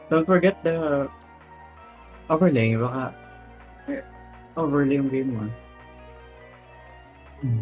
Don't forget the overlay. Baka eh, overlay yung game mo. Hmm.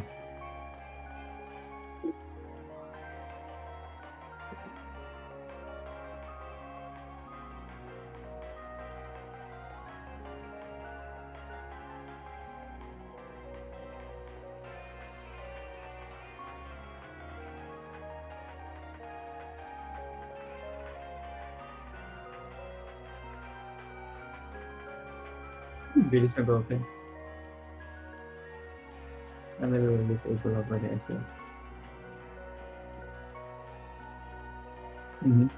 Bilis nag-open. Nalululot ko pa pala siya. Mhm.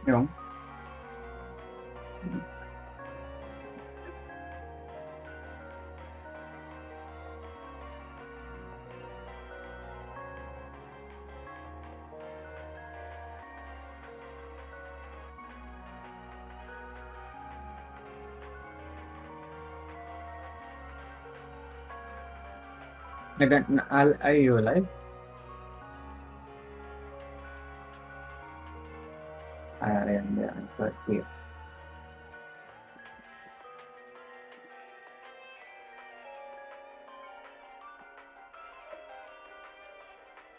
Yung? Are you alive? Ayan, yan. But here.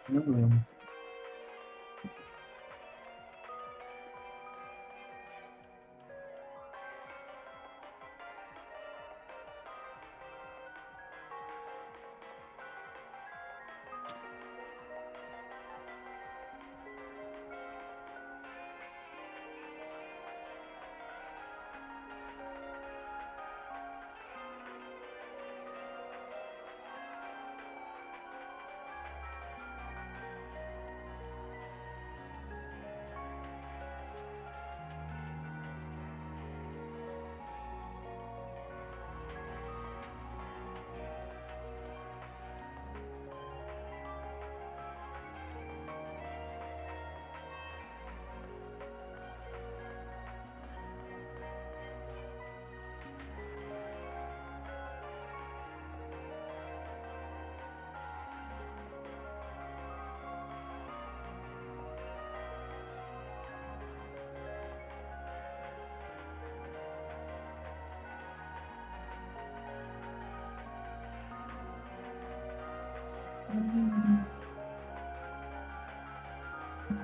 Mm.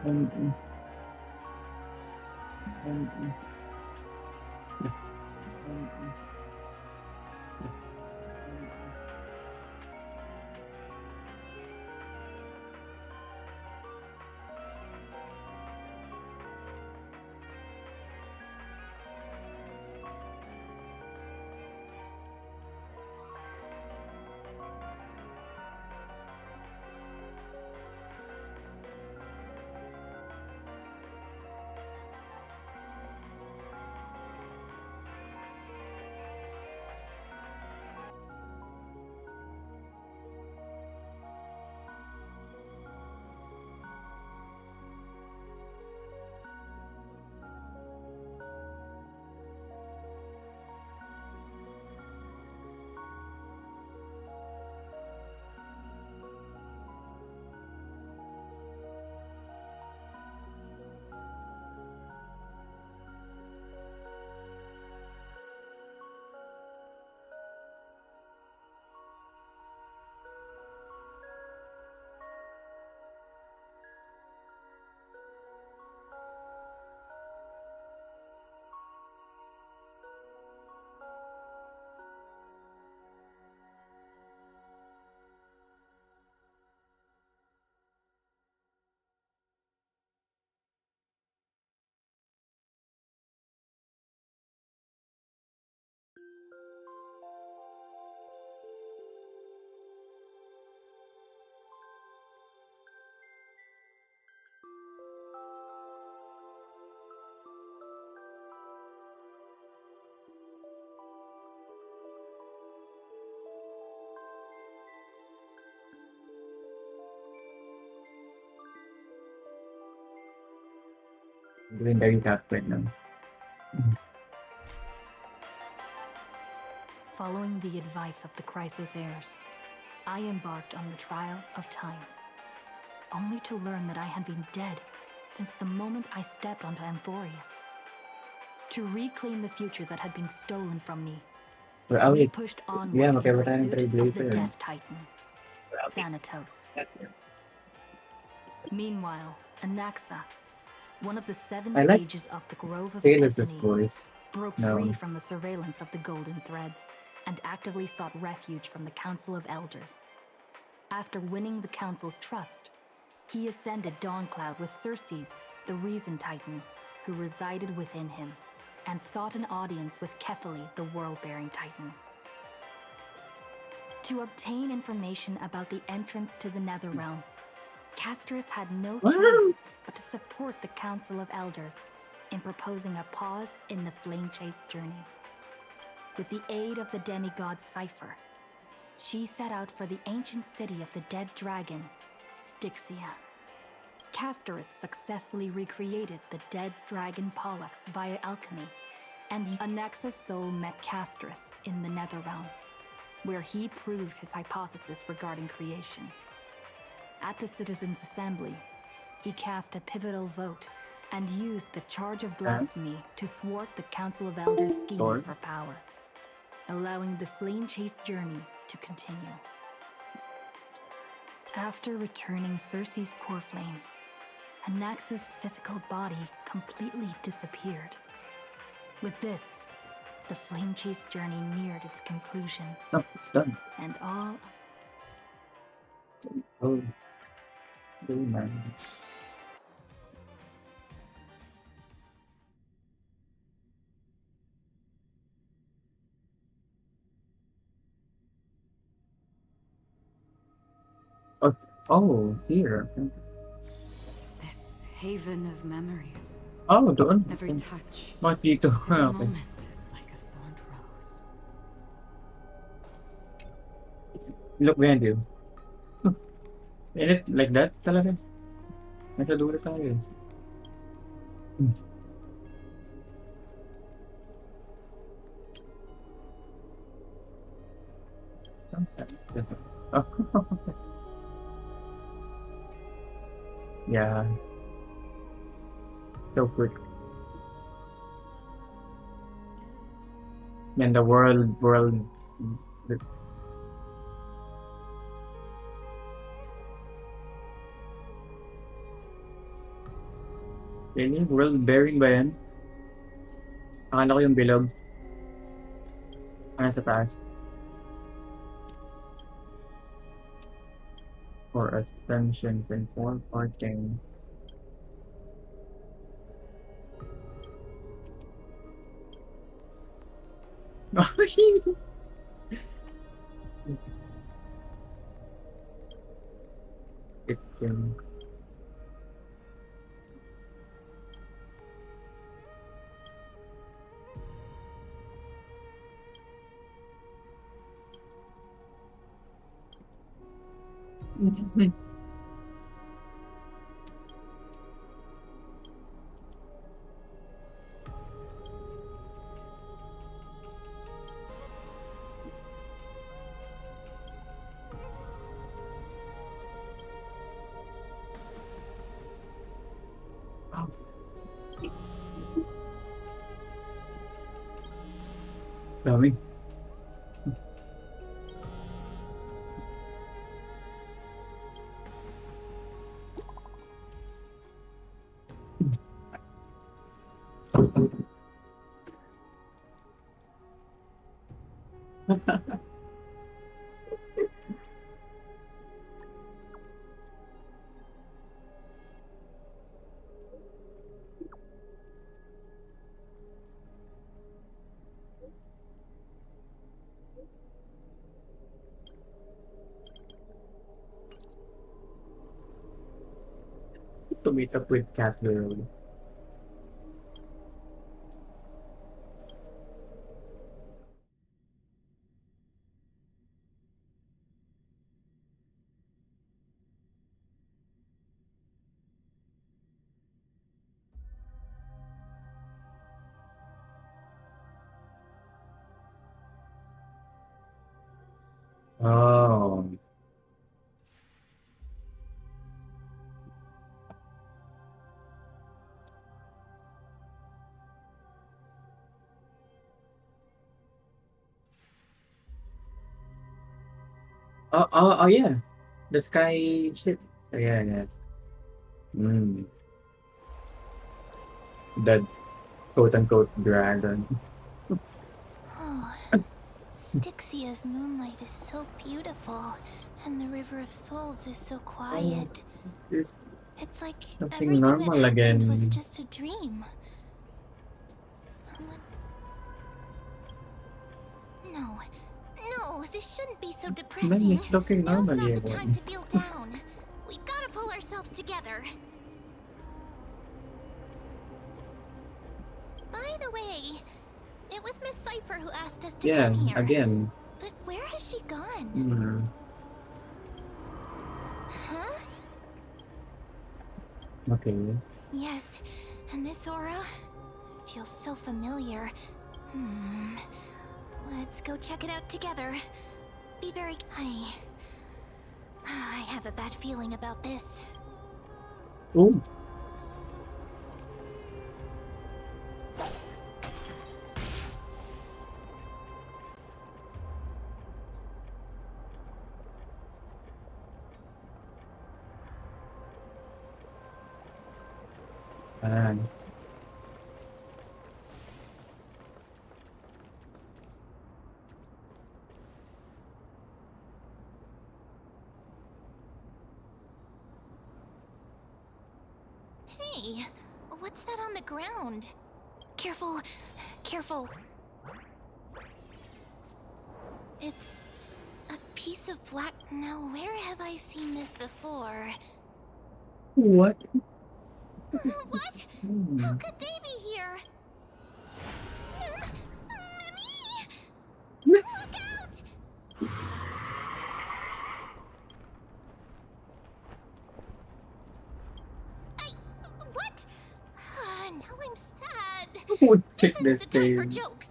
Mm. Mm. Gawin ka rin captain, no? Following the advice of the Chrysos heirs, I embarked on the trial of time, only to learn that I had been dead since the moment I stepped onto Amphorius. To reclaim the future that had been stolen from me, we pushed onward in pursuit of the Death Titan, Thanatos. Meanwhile, Anaxa, one of the seven sages of the Grove of Epiphany, broke free from the surveillance of the Golden Threads and actively sought refuge from the Council of Elders. After winning the Council's trust, he ascended Dawncloud with Circes, the Reason Titan, who resided within him, and sought an audience with Kephali, the World-Bearing Titan. To obtain information about the entrance to the Netherrealm, Castris had no choice but to support the Council of Elders in proposing a pause in the flame chase journey. With the aid of the demigod Cypher, she set out for the ancient city of the dead dragon, Styxia. Castris successfully recreated the dead dragon Pollux via alchemy, and Anaxa's soul met Castris in the Netherrealm, where he proved his hypothesis regarding creation. At the Citizens' Assembly, he cast a pivotal vote and used the charge of blasphemy to thwart the Council of Elders' schemes for power, allowing the flame chase journey to continue. After returning Circe's core flame, Anaxa's physical body completely disappeared. With this, the flame chase journey neared its conclusion. Oh, it's done. And all... Oh, really nice. Oh, here. This haven of memories. Oh, doon. Every touch, Not dito. every Okay. moment is like a thorned rose. Look behind you. In it like that talaga. Nasa dulo tayo. Oh. Yeah. So quick. And the world. Really? World bearing ba yan? Akala ko yung bilog. Sa taas. For ascensions and for parting. Oh, shit. It can. Dami. To meet up with Cat Girl. Oh, yeah. The sky ship. Oh, yeah, yeah. Mm. The quote unquote dragon. Oh, Styxia's moonlight is so beautiful, and the River of Souls is so Oh, quiet. it's It's like something everything that normal happened was again. just a dream. No, no, this shouldn't be so Man, depressing. it's looking Now's normally not the time again. to feel down. We gotta pull ourselves together. By the way, it was Miss Cipher who asked us to Yeah, come here. again. But where has she gone? Mm. Huh? Okay. Yes, and this aura feels so familiar. Let's go check it out together. Be very... I have a bad feeling about this. Oh. Ah. Hey, what's that on the ground? Careful, careful. It's a piece of black... Now, where have I seen this before? What? What? How Hmm. could they be here? Mimi! Look out! What? Now I'm sad. Would This pick isn't this the time for game. jokes.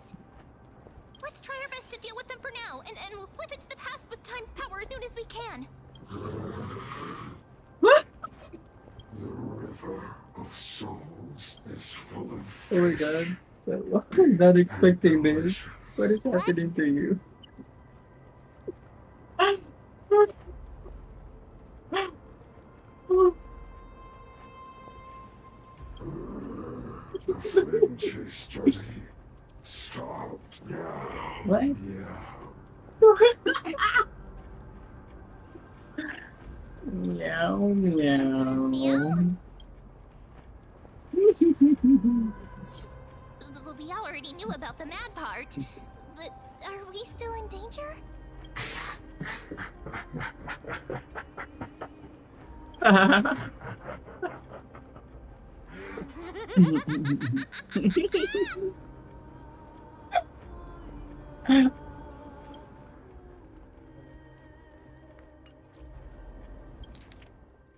Let's try our best to deal with them for now, and we'll slip into the past with time's power as soon as we can. What? The river of souls is full of Oh my god. I'm not expecting this. What is happening to you? the flame chase journey. Stop now. What? Yeah. Meow, meow. Meow? We already knew about the mad part, but are we still in danger?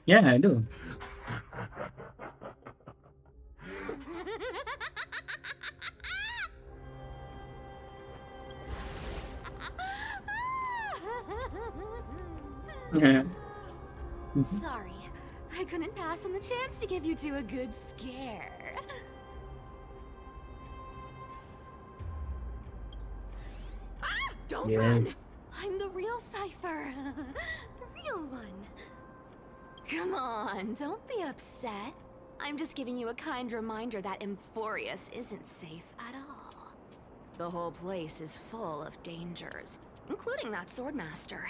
Yeah, I do. Yeah. Sorry, I couldn't pass on the chance to give you two a good scare. Don't run! Yes. I'm the real Cipher. The real one. Come on, don't be upset. I'm just giving you a kind reminder that Emphorius isn't safe at all. The whole place is full of dangers, including that swordmaster.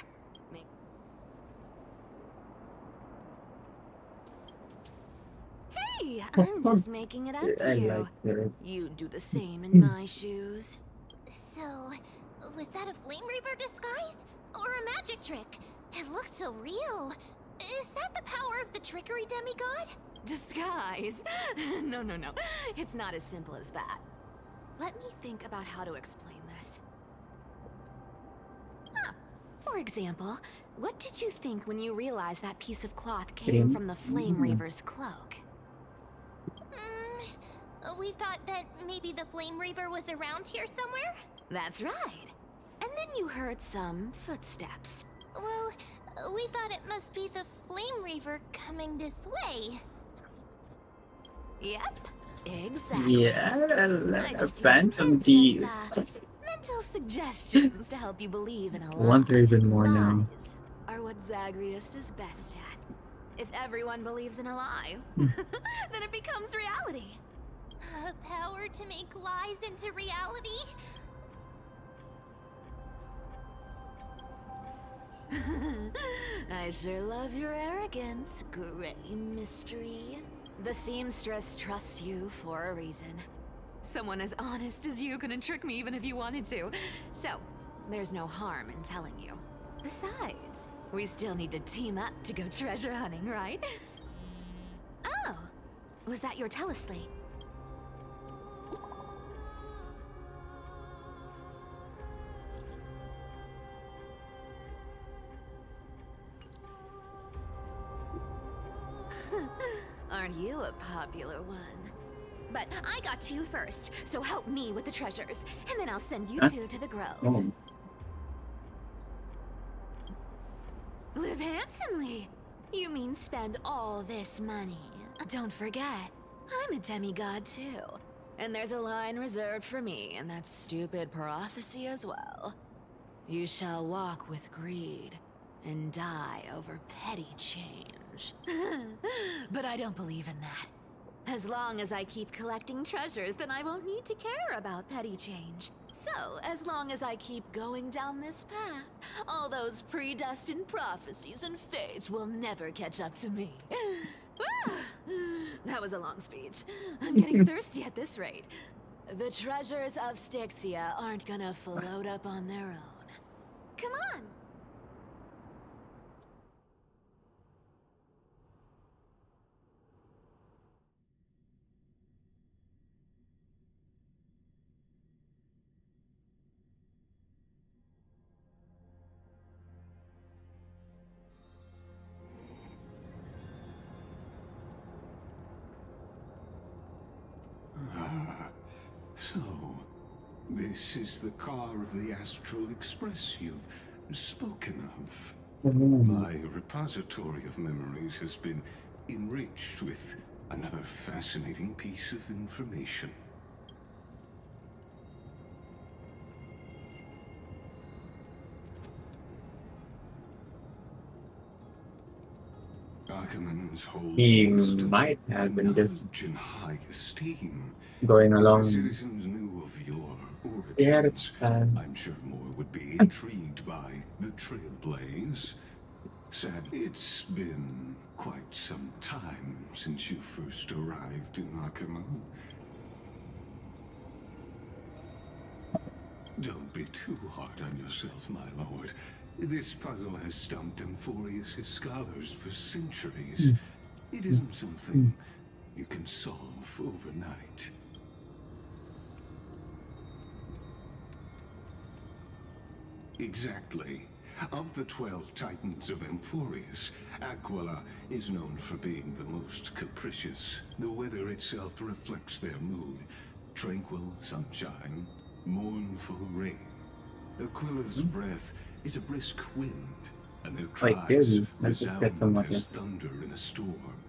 Hey, I'm just making it up I to you. like her. You'd do the same in my shoes. So, was that a Flame Reaver disguise? Or a magic trick? It looked so real. Is that the power of the trickery demigod? Disguise? No. It's not as simple as that. Let me think about how to explain this. For example, what did you think when you realized that piece of cloth came Flame? from the Flame Reaver's cloak? We thought that maybe the Flame Reaver was around here somewhere? That's right. And then you heard some footsteps. Well, we thought it must be the Flame Reaver coming this way. Yep, exactly. Yeah, I like a just used some phantom hints thief. and, mental suggestions to help you believe in a lie. I want her even more now. Lies. are what Zagreus is best at. If everyone believes in a lie, then it becomes reality. Power to make lies into reality? I sure love your arrogance, Grey Mystery. The seamstress trusts you for a reason. Someone as honest as you couldn't trick me even if you wanted to. So, there's no harm in telling you. Besides, we still need to team up to go treasure hunting, right? Oh, was that your teleslate? Aren't you a popular one? But I got two first, so help me with the treasures, and then I'll send you two to the grove. Oh. Live handsomely. You mean spend all this money? Don't forget, I'm a demigod too. And there's a line reserved for me in that stupid prophecy as well. You shall walk with greed and die over petty change. But I don't believe in that. As long as I keep collecting treasures, then I won't need to care about petty change. So, as long as I keep going down this path, all those predestined prophecies and fates will never catch up to me. That was a long speech. I'm getting thirsty at this rate. The treasures of Styxia aren't gonna float up on their own. Come on! So, this is the car of the Astral Express you've spoken of. My repository of memories has been enriched with another fascinating piece of information. Ackerman's whole He wisdom might have and been just knowledge in high esteem. going If the along. citizens knew of your Yeah, origins, uh, I'm sure more would be intrigued by the Trailblaze. Sad, it's been quite some time since you first arrived in Akama. Don't be too hard on yourself, my lord. This puzzle has stumped Amphorius' scholars for centuries. It isn't something you can solve overnight. Exactly. Of the 12 titans of Amphorius, Aquila is known for being the most capricious. The weather itself reflects their mood. Tranquil sunshine, mournful rain. Aquila's breath is a brisk wind, and their Like cries this, let's just get resound some as thunder in a storm.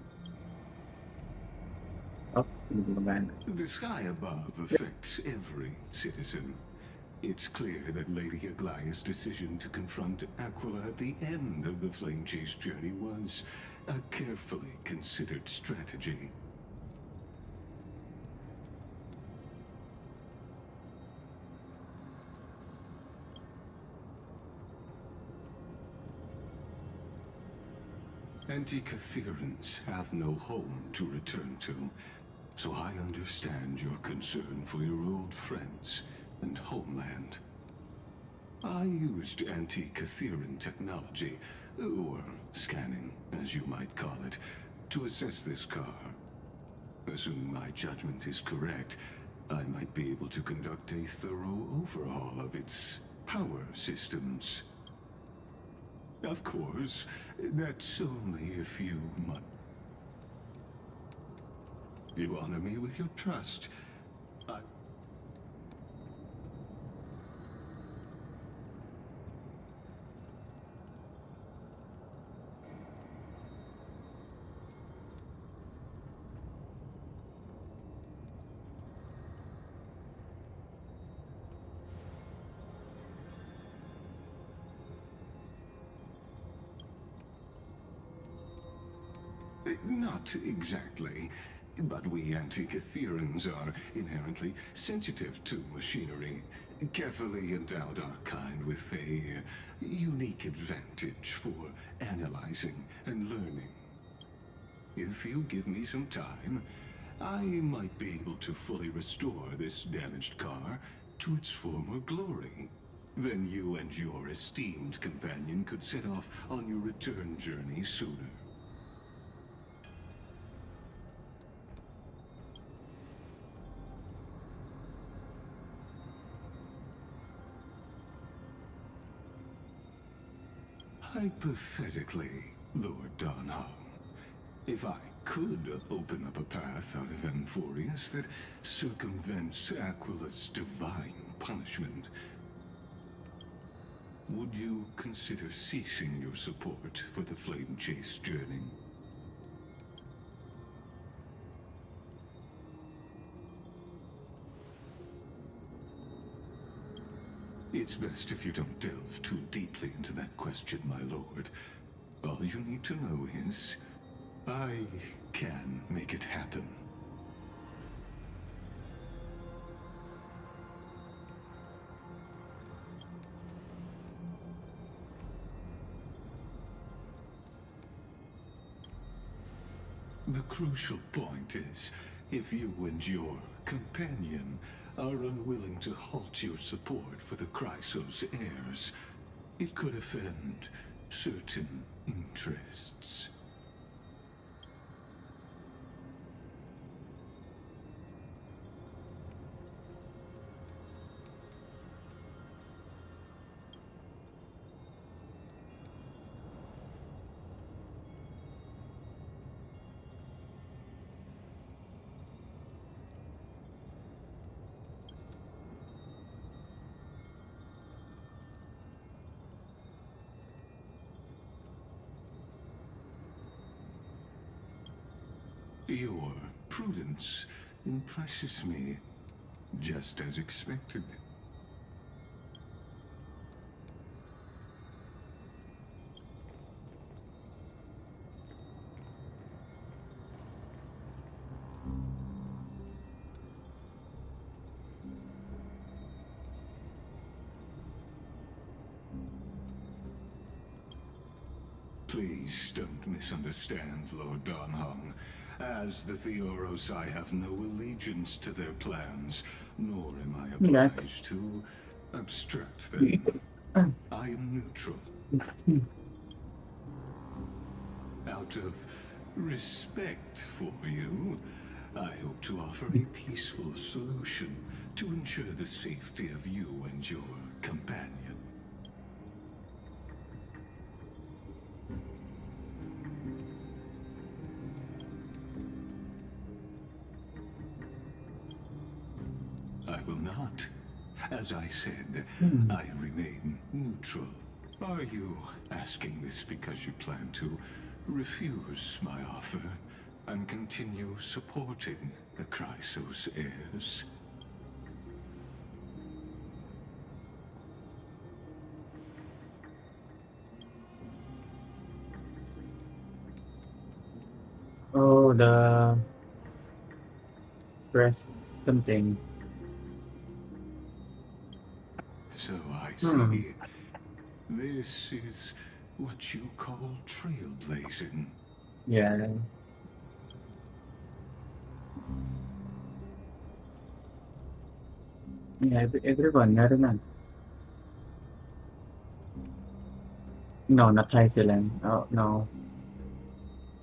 Oh, man. The sky above affects every citizen. It's clear that Lady Aglaya's decision to confront Aquila at the end of the Flame Chase journey was a carefully considered strategy. Anti-Catherians have no home to return to, so I understand your concern for your old friends and homeland. I used anti-Catherian technology, or scanning, as you might call it, to assess this car. Assuming my judgment is correct, I might be able to conduct a thorough overhaul of its power systems. Of course, that's only a few months. You honor me with your trust. Not exactly. But we Antikytherians are inherently sensitive to machinery. Carefully endowed our kind with a unique advantage for analyzing and learning. If you give me some time, I might be able to fully restore this damaged car to its former glory. Then you and your esteemed companion could set off on your return journey sooner. Hypothetically, Lord Donham, if I could open up a path out of Amphorius that circumvents Aquila's divine punishment, would you consider ceasing your support for the Flame Chase journey? It's best if you don't delve too deeply into that question, my lord. All you need to know is, I can make it happen. The crucial point is, if you and your companion are unwilling to halt your support for the Chrysos heirs, it could offend certain interests. Your prudence impresses me, just as expected. Please don't misunderstand, Lord Donhong. As the Theoros, I have no allegiance to their plans, nor am I obliged to obstruct them. I am neutral. Out of respect for you, I hope to offer a peaceful solution to ensure the safety of you and your companion. I will not. As I said, I remain neutral. Are you asking this because you plan to refuse my offer and continue supporting the Chrysos heirs? Oh, the breast something. So I see. This is what you call trailblazing. Yeah. Yeah, everyone, meron na. No, not Thailand. Oh, no.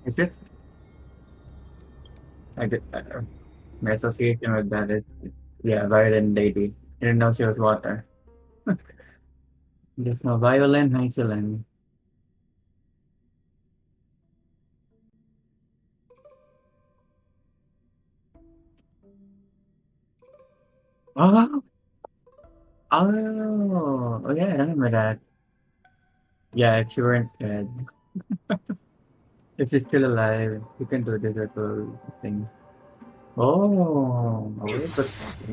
Is it? I did, my association with that is, yeah, violin lady. I didn't know she was water. There's no violin, Iceland. Oh, oh, yeah, I remember that. Yeah, if she weren't dead. If she's still alive, you can do the little thing. Oh, wait, but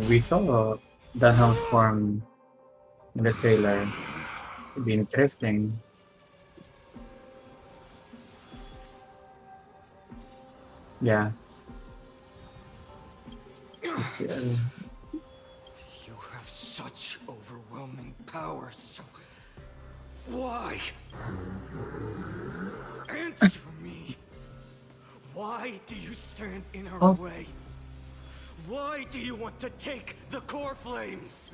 we saw the house form in the trailer. It'd be interesting. Yeah. You have such overwhelming power, so why? Answer me. Why do you stand in our Oh, way? Why do you want to take the core flames?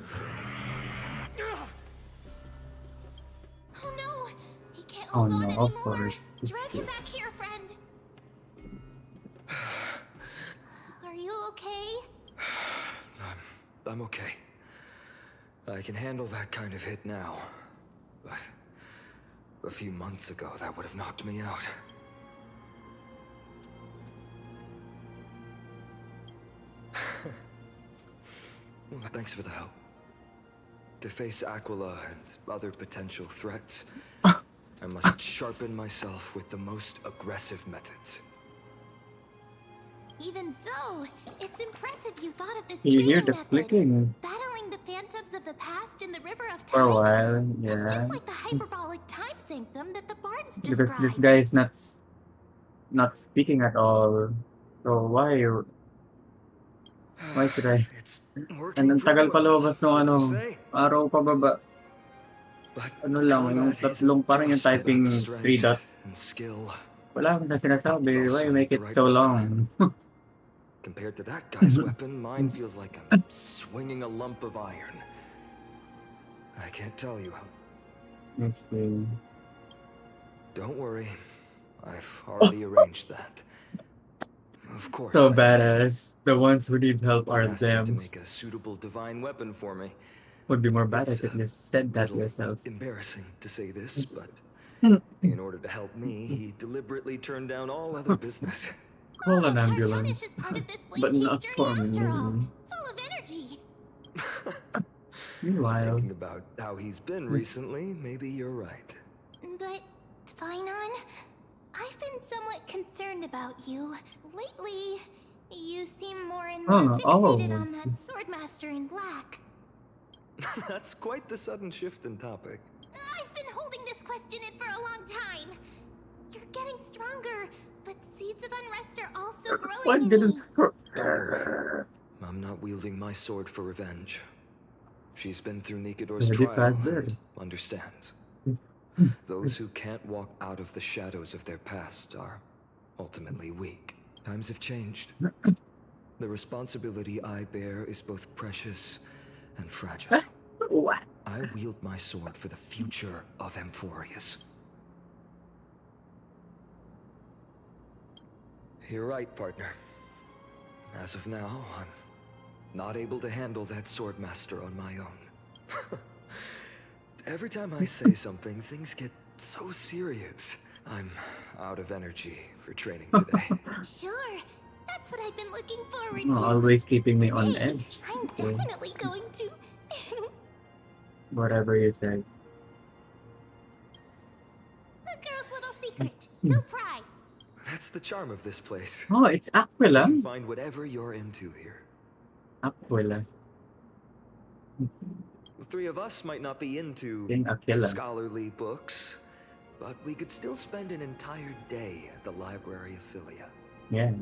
Oh no! He can't oh hold on no, of anymore! course. It's Drag him good. back here, friend! Are you okay? I'm okay. I can handle that kind of hit now. But a few months ago, that would have knocked me out. Well, thanks for the help. To face Aquila and other potential threats, I must sharpen myself with the most aggressive methods. Even so, it's impressive you thought of this You hear training the method. clicking Battling the phantoms of the past in the River of for a Time? while, That's yeah. just like the hyperbolic time sanctum that the bards Because this describe. guy is not speaking at all. So why should I? It's And working ang pretty tagal pa well, lumabas nung wouldn't you ano, say? araw pa baba. But Ano lang, yung combat isn't tatlong, parang yung just about typing 3 dot. strength and skill. Wala akong na You sinasabi. Why also you make need the it right so weapon. long? Compared to that guy's weapon, mine feels like I'm swinging a lump of iron. I can't tell you how. Okay. Don't worry, I've already arranged that. Of course So I did. badass. The ones who need help I are asked him to them. make a suitable divine weapon for me. Would be more It's badass if a you said that little yourself. embarrassing to say this, but in order to help me, he deliberately turned down all other business. Call an Oh, Cartoonist ambulance. is part of this But flame chase not journey for after all. me. Full of energy. Meanwhile, Thinking about how he's been recently, maybe you're right. But, Finon, I've been somewhat concerned about you. Lately, you seem more and more fixated oh, on that swordmaster in black. That's quite the sudden shift in topic. I've been holding this question in for a long time. You're getting stronger, but seeds of unrest are also growing what in didn't? me. Don't worry, I'm not wielding my sword for revenge. She's been through Nikador's Very trial fast there. and understands. Those who can't walk out of the shadows of their past are ultimately weak. Times have changed. The responsibility I bear is both precious and fragile. What? I wield my sword for the future of Amphorius. You're right, partner. As of now, I'm not able to handle that swordmaster on my own. Every time I say something, things get so serious. I'm out of energy for training today. Sure, that's what I've been looking forward Oh, to. always keeping me on Today, edge. I'm Okay. definitely going to. Whatever you say. A girl's little secret. Don't pry. That's the charm of this place. Oh, it's You Aquila. can find whatever you're into here. Aquila. The three of us might not be into King Aquila. scholarly books, but we could still spend an entire day at the Library of Philia. Yeah.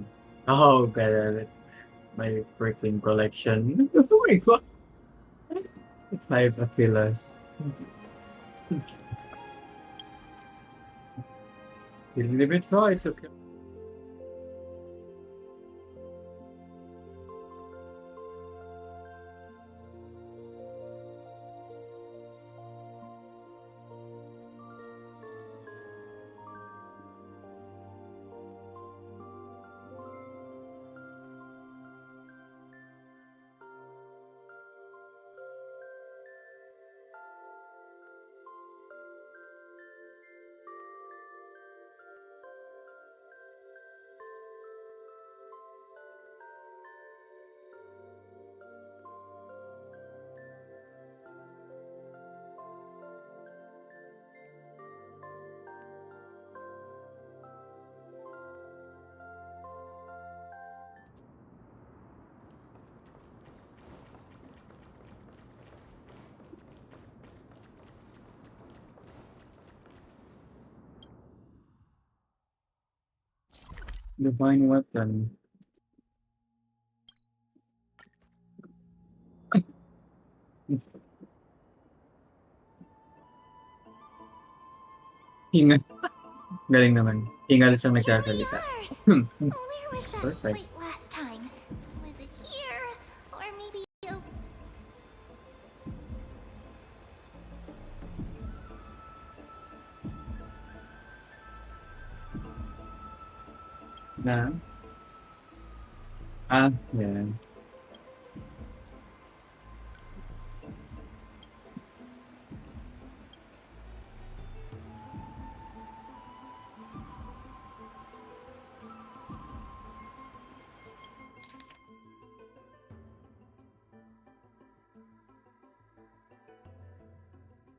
Oh, better. My freaking collection. Oh my god. 5 Aquilas. Didn't even try to kill. Divine weapon. Hingal. Galing naman. Hingal siyang Here we nagsasalita. are! Hmm. Where was that Perfect. slate last time? Was it here? Or maybe Na? Ah, yan.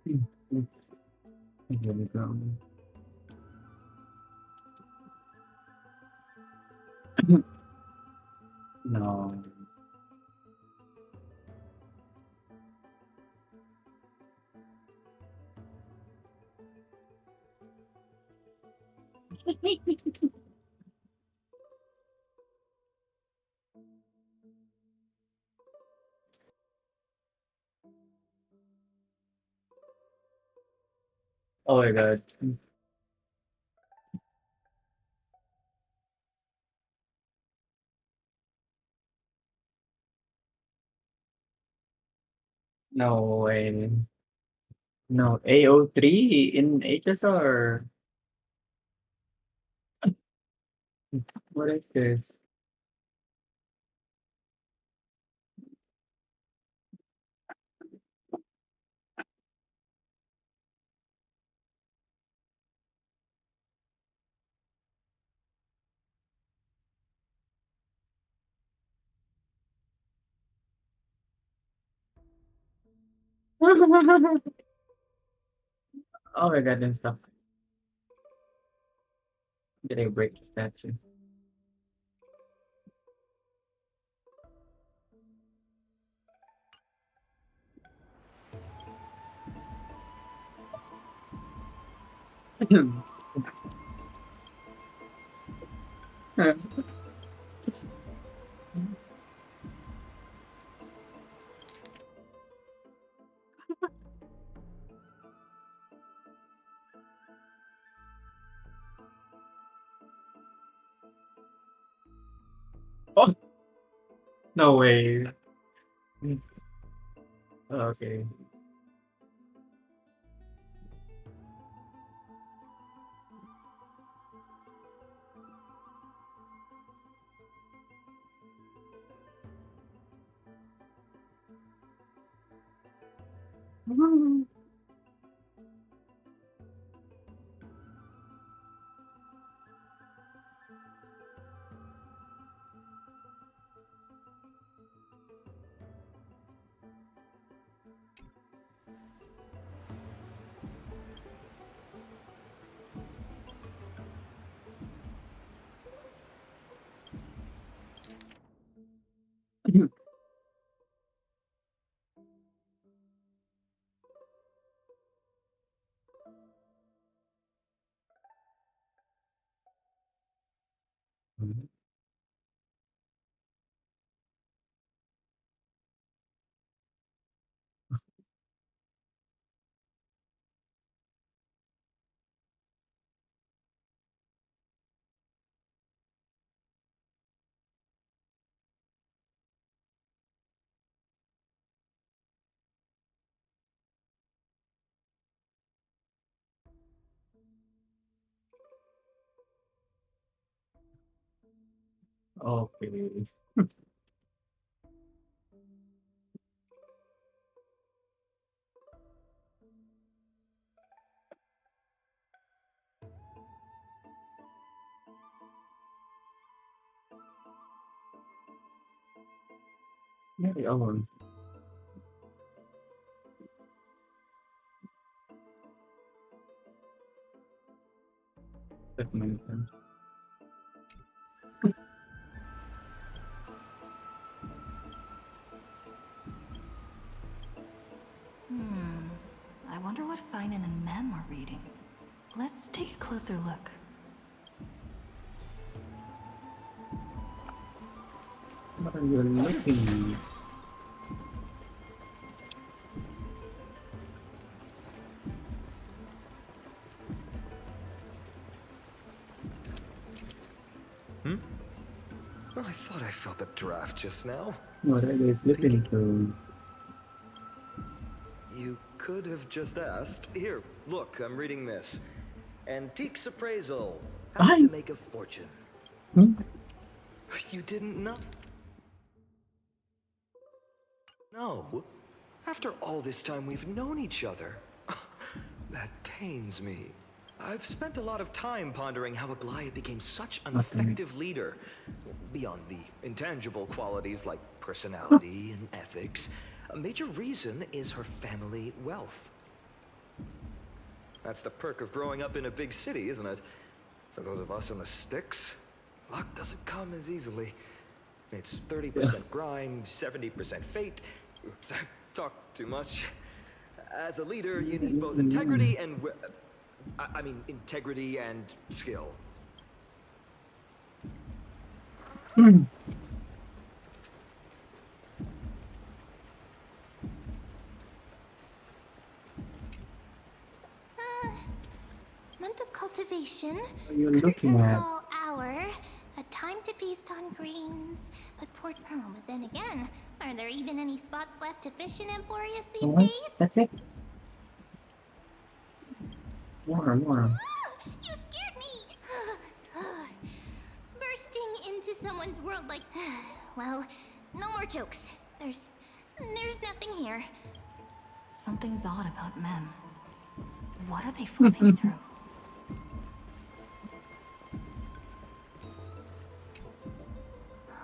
Hmm. Hmm. Here we go. No. Oh my god. No way. No. AO3 in HSR. What is this? Oh my god, and stuff. Did I break the statue? Oh, no way. Okay. Okay. Maybe oh, that makes sense. I wonder what Finan and Mem are reading. Let's take a closer look. What are you looking? Oh, I thought I felt a draft just now. What are they flipping to? You could have just asked. Here, look, I'm reading this. Antiques appraisal. How to make a fortune. You didn't know? No. After all this time we've known each other. That pains me. I've spent a lot of time pondering how Aglaia became such an effective leader. Beyond the intangible qualities like personality and ethics, a major reason is her family wealth. That's the perk of growing up in a big city, isn't it? For those of us in the sticks, luck doesn't come as easily. It's 30% grind, 70% fate. Oops, I talked too much. As a leader, you need both integrity and... I mean, integrity and skill. Month of cultivation. What are you looking Curtain at? fall hour. A time to feast on grains. But but then again, are there even any spots left to fish in Emporius these What? days? That's it? More. You scared me! Bursting into someone's world like... Well, no more jokes. There's nothing here. Something's odd about Mem. What are they flipping through?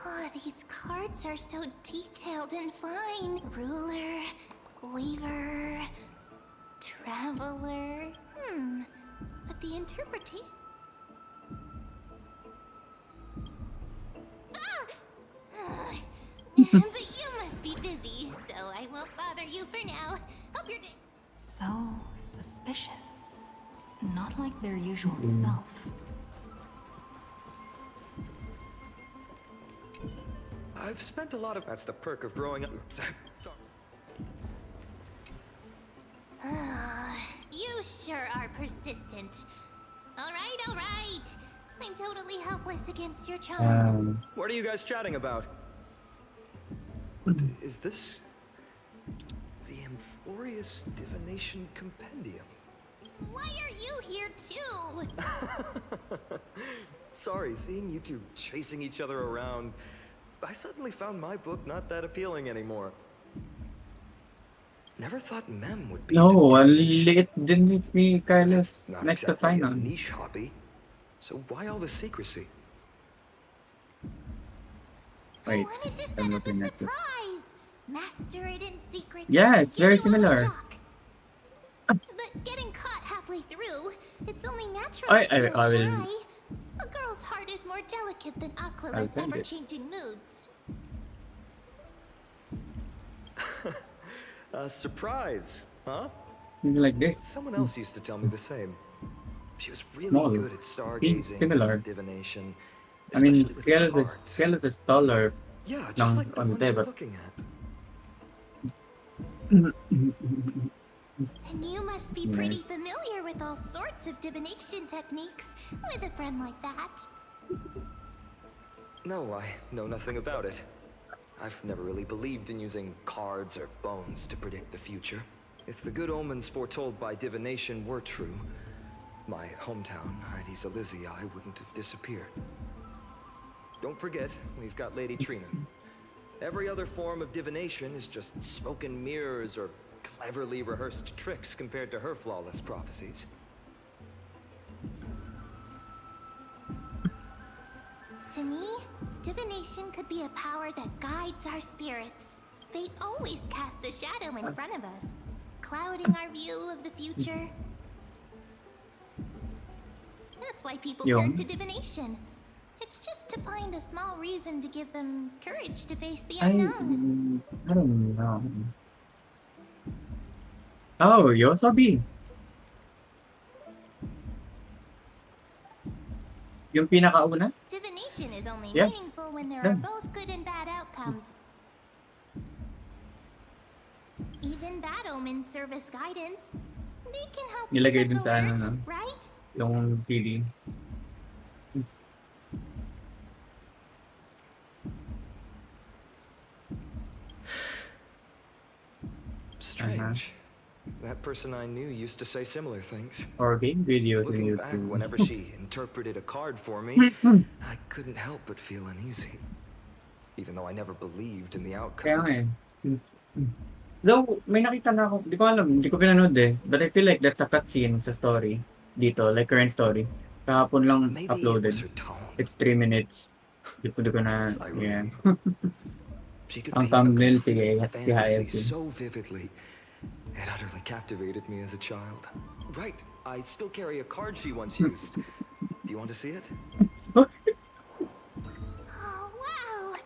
Oh, these cards are so detailed and fine. Ruler, weaver, traveler. But the interpretation... But you must be busy, so I won't bother you for now. Hope your day... So suspicious. Not like their usual self. I've spent a lot of... That's the perk of growing up. Oops, You sure are persistent. All right. I'm totally helpless against your charm. What are you guys chatting about? What is this? The Amphorius Divination Compendium. Why are you here too? Sorry, seeing you two chasing each other around, I suddenly found my book not that appealing anymore. Never thought Mem would be No, into it didn't me Carlos not next to exactly a final. niche hobby. So why all the secrecy? I Wait, wanted to set I'm up a looking at this. surprise. Master it in secret. Yeah, to it's give very you a little similar. shock. But getting caught halfway through, it's only natural I to feel will- shy. A girl's heart is more delicate than I'll Aquila's send it. ever-changing moods. A surprise, huh? Maybe like this. Someone else used to tell me the same. She was really Small. good at stargazing, Similar. and divination, I mean, especially with cards. Carlos is taller. Yeah, just lang like the on ones the you're table. looking at. And you must be pretty Nice. familiar with all sorts of divination techniques with a friend like that. No, I know nothing about it. I've never really believed in using cards or bones to predict the future. If the good omens foretold by divination were true, my hometown, Hydes Elysiae, wouldn't have disappeared. Don't forget, we've got Lady Trina. Every other form of divination is just smoke and mirrors or cleverly rehearsed tricks compared to her flawless prophecies. To me, divination could be a power that guides our spirits. Fate always casts a shadow in front of us, clouding our view of the future. That's why people Yo. turn to divination. It's just to find a small reason to give them courage to face the I unknown. don't know. Oh, Yosobi. Yung pinakauna? Divination action is only Yeah. meaningful when there are Done. both good and bad outcomes. Even bad omens serve as guidance. They can help keep Nilagay dun us sa ano, alert, no? right? Yung CD. Strange. That person I knew used to say similar things. Or game videos in Looking back, YouTube. whenever she interpreted a card for me, I couldn't help but feel uneasy. Even though I never believed in the Kaya nga outcomes. eh. Though, may nakita na ako, di ko alam, hindi ko pinanood eh. But I feel like that's a cutscene sa story. Dito, like current story. Kahapon lang Maybe it was uploaded. her tone. It's 3 minutes. Di ko na, yeah. Siren. She could Ang paint a thumbnail, complete sige, si fantasy Hayasin. so vividly. It utterly captivated me as a child. Right, I still carry a card she once used. Do you want to see it? Oh, wow!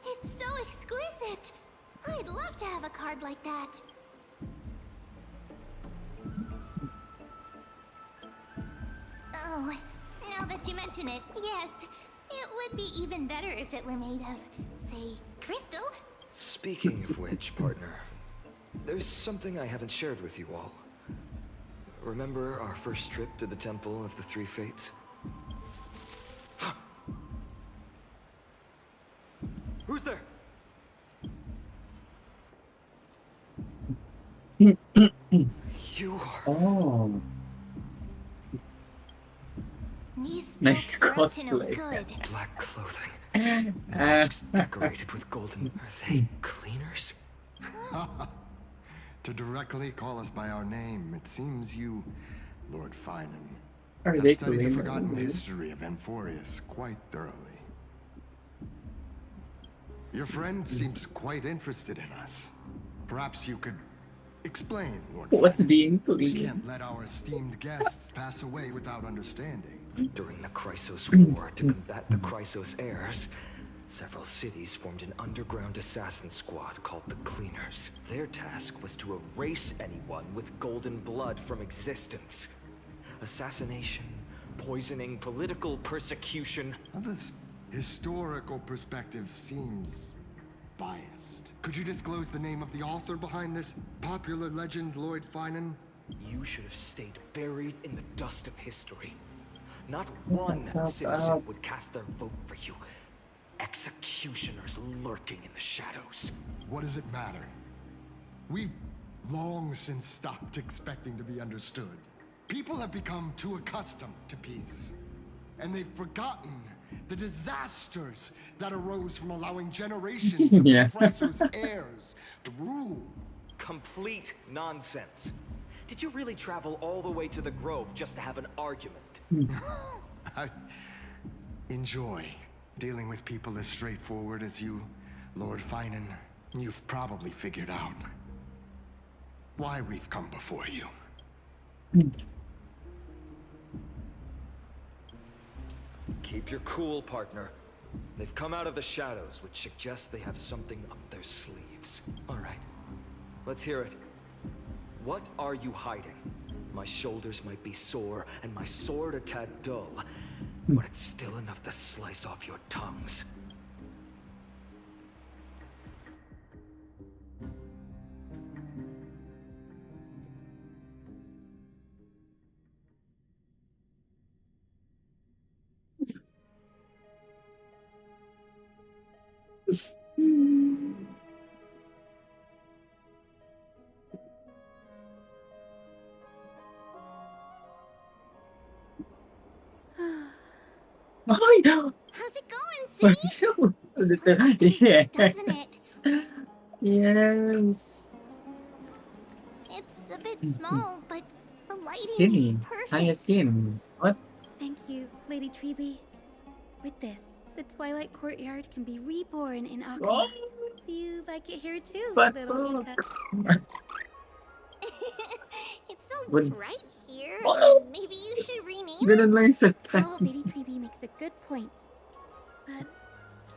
It's so exquisite! I'd love to have a card like that. Oh, now that you mention it, yes. It would be even better if it were made of, say, crystal. Speaking of which, partner, there's something I haven't shared with you all. Remember our first trip to the Temple of the Three Fates? Who's there? You are... Oh, These nice folks are up to no cosplay. good. Black clothing, Ah, masks decorated with golden... Are they cleaners? To directly call us by our name, it seems you, Lord Finan, Are have they studied the clean? forgotten history of Amphorius quite thoroughly. Your friend seems quite interested in us. Perhaps you could explain, Lord What's Finan. being We clean? can't let our esteemed guests pass away without understanding. During the Chrysos War, to combat the Chrysos heirs, several cities formed an underground assassin squad called the Cleaners. Their task was to erase anyone with golden blood from existence. Assassination, poisoning, political persecution. Now, this historical perspective seems biased. Could you disclose the name of the author behind this popular legend, Lord Finan? You should have stayed buried in the dust of history. Not one Shut citizen up. would cast their vote for you. Executioners lurking in the shadows. What does it matter? We've long since stopped expecting to be understood. People have become too accustomed to peace, and they've forgotten the disasters that arose from allowing generations of Yeah. the Chrysos heirs to rule. Complete nonsense. Did you really travel all the way to the Grove just to have an argument? I enjoy dealing with people as straightforward as you, Lord Finan. You've probably figured out why we've come before you. Keep your cool, partner. They've come out of the shadows, which suggests they have something up their sleeves. All right, let's hear it. What are you hiding? My shoulders might be sore, and my sword a tad dull, but it's still enough to slice off your tongues. Ay! How's it going, Cindy? It's Yes. doesn't it? Yes. It's a bit small, but the lighting Sini. is perfect. Hayasin. What? Thank you, Lady Treeby. With this, the Twilight Courtyard can be reborn in Akama. Oh, Do you like it here too, but little Ika? It's so Would- bright here. Oh. Maybe you should rename ganun it. lang yung Oh, salita. Lady Treeby makes a good point. But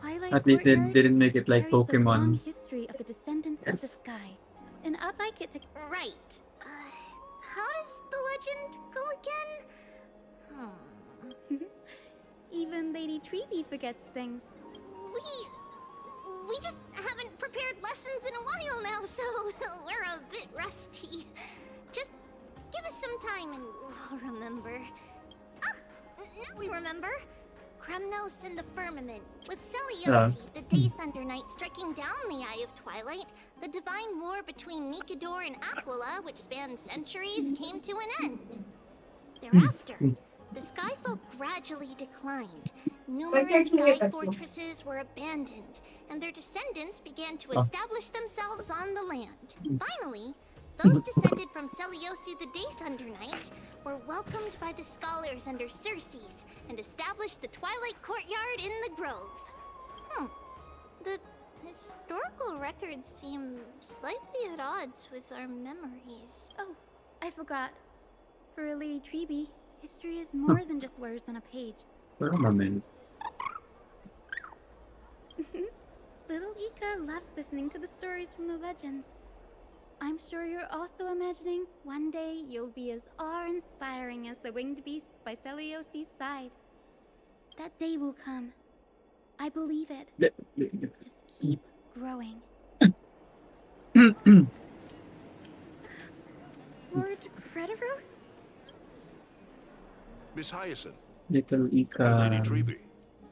Twilight At least they Courtyard didn't make it like carries the long Pokemon. history of the descendants of the Yes. sky. And I'd like it to... Right. How does the legend go again? Hmm. Even Lady Treeby forgets things. We just haven't prepared lessons in a while now, so we're a bit rusty. Just give us some time and we'll remember. Ah, now we remember. Kremnos in the firmament, with Celiosi, the Day Thunder Knight, striking down the Eye of Twilight. The divine war between Nikador and Aquila, which spanned centuries, came to an end. Thereafter, the Skyfolk gradually declined. Numerous sky fortresses were abandoned, and their descendants began to establish themselves on the land. Finally, those descended from Celiosi the Day Thunder Knight were welcomed by the scholars under Circes and established the Twilight Courtyard in the Grove. The historical records seem slightly at odds with our memories. Oh, I forgot. For Lady Treeby, history is more than just words on a page. Firmament. Little Ika loves listening to the stories from the legends. I'm sure you're also imagining one day you'll be as awe-inspiring as the winged beasts by Celiosi's side. That day will come. I believe it. Just keep growing. Lord Crediros? Miss Hyacinth. Little And Lady Ika. Treeby.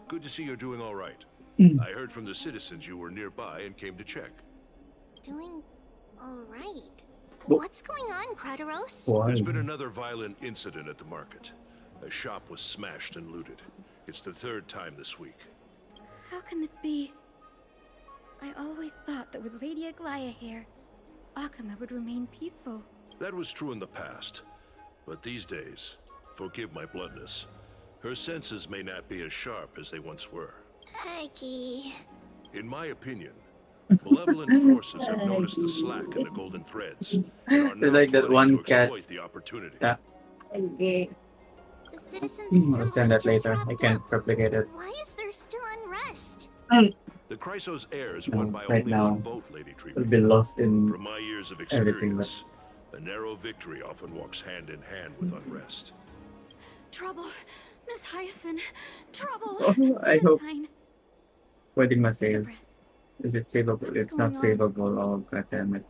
Good to see you're doing all right. I heard from the citizens you were nearby and came to check. Doing all right. What's going on, Crediros? Why? There's been another violent incident at the market. A shop was smashed and looted. It's the third time this week. How can this be? I always thought that with Lady Aglaya here, Akama would remain peaceful. That was true in the past. But these days, forgive my bluntness, her senses may not be as sharp as they once were. Aggie. In my opinion, malevolent forces have noticed the slack in the golden threads and are They're now like that plotting one to cat. exploit the opportunity. Yeah. The citizens' I'll assembly send that just later. wrapped I can't up. replicate it. Why is there still unrest? The Chrysos heirs No, won by right only now, one vote, Lady I'll Treeby. be lost in From my years of everything. experience, a narrow victory often walks hand in hand with unrest. Trouble. Miss Hyacinth. Trouble. I hope. Clementine, Wedding must take a save. breath. Is it savable? What's It's not going on? savable. Oh, god damn it.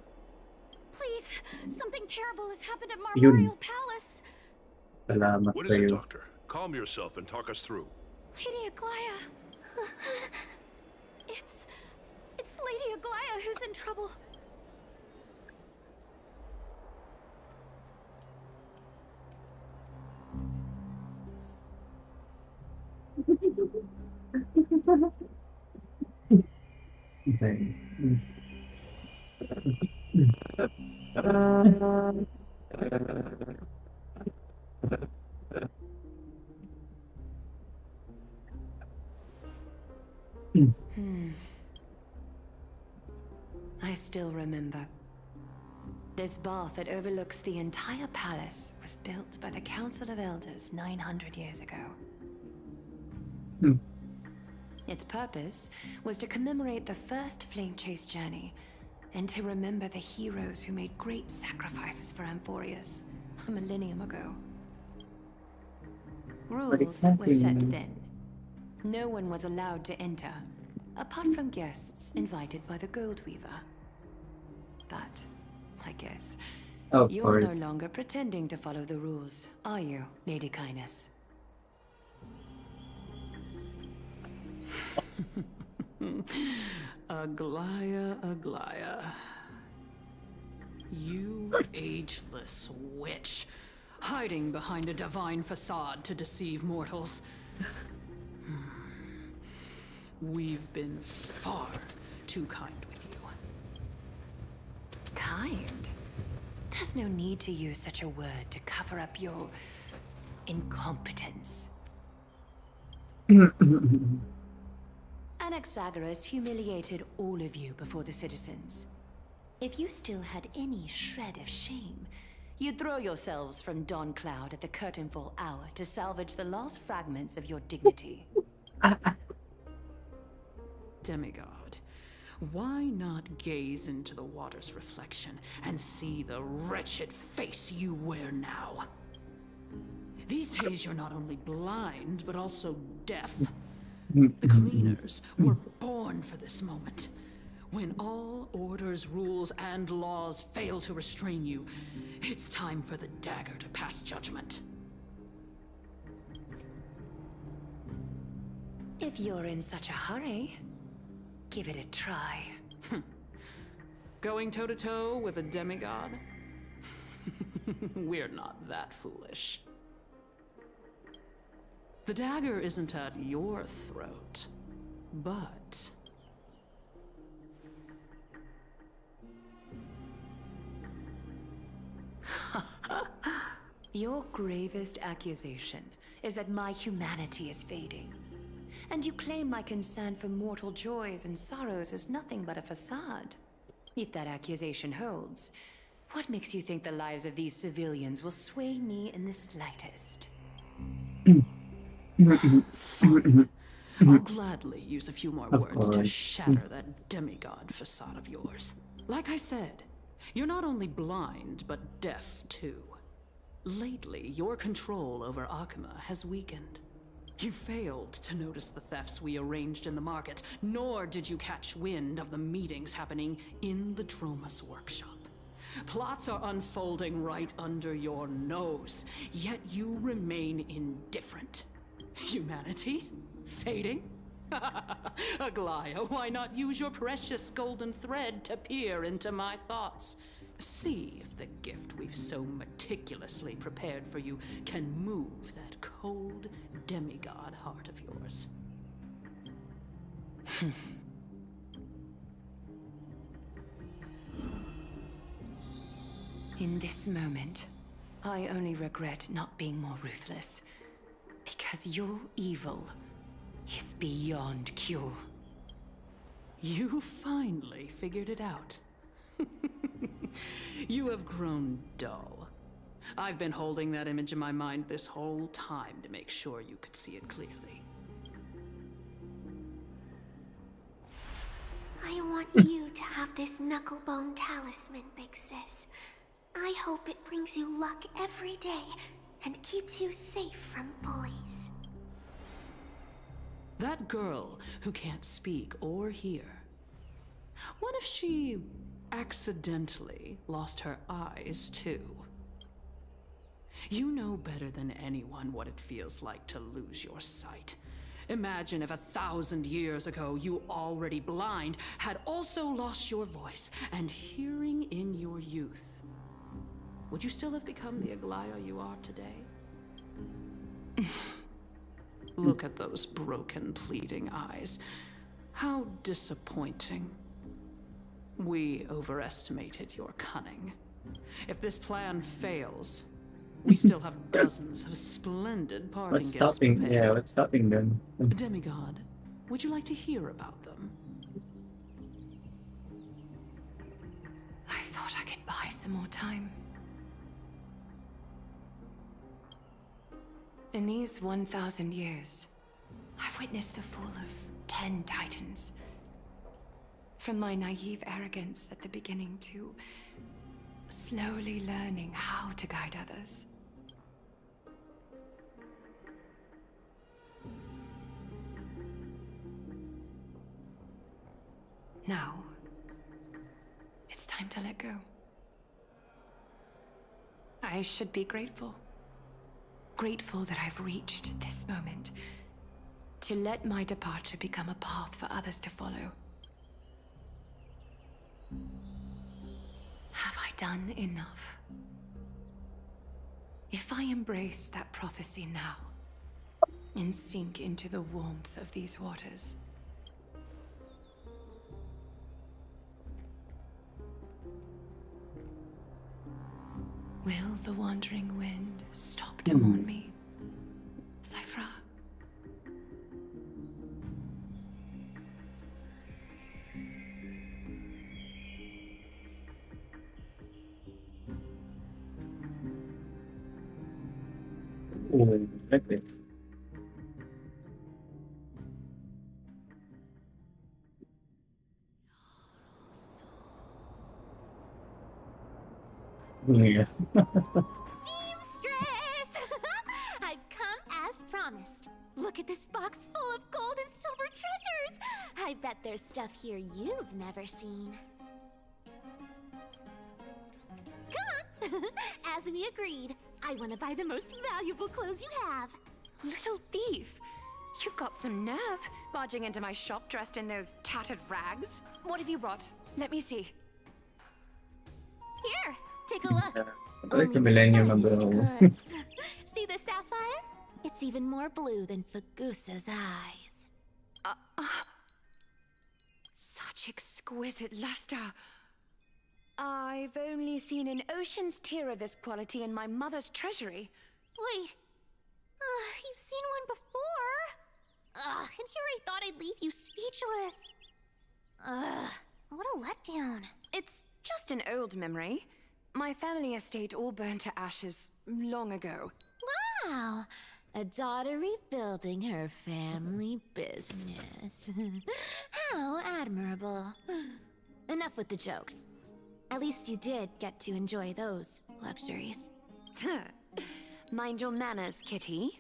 Please, something terrible has happened at Yun. Marmorial Palace. Salamat What is it, sa'yo. Doctor? Calm yourself and talk us through. Lady Aglaya. It's Lady Aglaya who's in trouble. Okay. I still remember. This bath that overlooks the entire palace was built by the Council of Elders 900 years ago. Hmm. Its purpose was to commemorate the first flame chase journey and to remember the heroes who made great sacrifices for Amphorius a millennium ago. Rules were set then. No one was allowed to enter, apart from guests invited by the Gold Weaver. But, I guess, Of you're no course. longer pretending to follow the rules, are you, Lady Kindness? Aglaya, Aglaya. You ageless witch, hiding behind a divine facade to deceive mortals. We've been far too kind with you. Kind? There's no need to use such a word to cover up your incompetence. Anaxagoras humiliated all of you before the citizens. If you still had any shred of shame, you'd throw yourselves from dawn cloud at the curtainfall hour to salvage the last fragments of your dignity. Demigod, why not gaze into the water's reflection and see the wretched face you wear now? These days you're not only blind, but also deaf. The cleaners were born for this moment. When all orders, rules, and laws fail to restrain you, it's time for the dagger to pass judgment. If you're in such a hurry, give it a try. Going toe-to-toe with a demigod? We're not that foolish. The dagger isn't at your throat, but... Your gravest accusation is that my humanity is fading. And you claim my concern for mortal joys and sorrows is nothing but a facade. If that accusation holds, what makes you think the lives of these civilians will sway me in the slightest? Fine. I'll gladly use a few more words to course. shatter that demigod facade of yours. Like I said, you're not only blind, but deaf too. Lately, your control over Akuma has weakened. You failed to notice the thefts we arranged in the market, nor did you catch wind of the meetings happening in the Dromus workshop. Plots are unfolding right under your nose, yet you remain indifferent. Humanity? Fading? Aglaya, why not use your precious golden thread to peer into my thoughts? See if the gift we've so meticulously prepared for you can move that cold demigod heart of yours. In this moment, I only regret not being more ruthless. Because your evil is beyond cure. You finally figured it out. You have grown dull. I've been holding that image in my mind this whole time to make sure you could see it clearly. I want you to have this knucklebone talisman, Big Sis. I hope it brings you luck every day and keeps you safe from bullies. That girl who can't speak or hear. What if she accidentally lost her eyes too? You know better than anyone what it feels like to lose your sight. Imagine if 1,000 years ago you, already blind, had also lost your voice and hearing in your youth. Would you still have become the Aglaya you are today? Look at those broken, pleading eyes. How disappointing. We overestimated your cunning. If this plan fails, we still have dozens of splendid parting What's gifts stopping? prepared. Yeah, what's stopping them? Demigod, would you like to hear about them? I thought I could buy some more time. In these 1,000 years, I've witnessed the fall of 10 titans. From my naive arrogance at the beginning to slowly learning how to guide others. Now, it's time to let go. I should be grateful. Grateful that I've reached this moment. To let my departure become a path for others to follow. Have I done enough? If I embrace that prophecy now, and sink into the warmth of these waters, will the wandering wind stop to mourn me? Cyphra? Oh, okay. Yeah. Seamstress! at this box full of gold and silver treasures! I bet there's stuff here you've never seen. Come on! As we agreed, I want to buy the most valuable clothes you have. Little thief! You've got some nerve, barging into my shop dressed in those tattered rags. What have you brought? Let me see. Here, take a look. I like the Only Millennium finest number. goods. See the sapphire? It's even more blue than Fagusa's eyes. Such exquisite luster. I've only seen an ocean's tear of this quality in my mother's treasury. Wait. You've seen one before. And here I thought I'd leave you speechless. What a letdown. It's just an old memory. My family estate all burned to ashes long ago. Wow. A daughter rebuilding her family business. How admirable. Enough with the jokes. At least you did get to enjoy those luxuries. Mind your manners, kitty.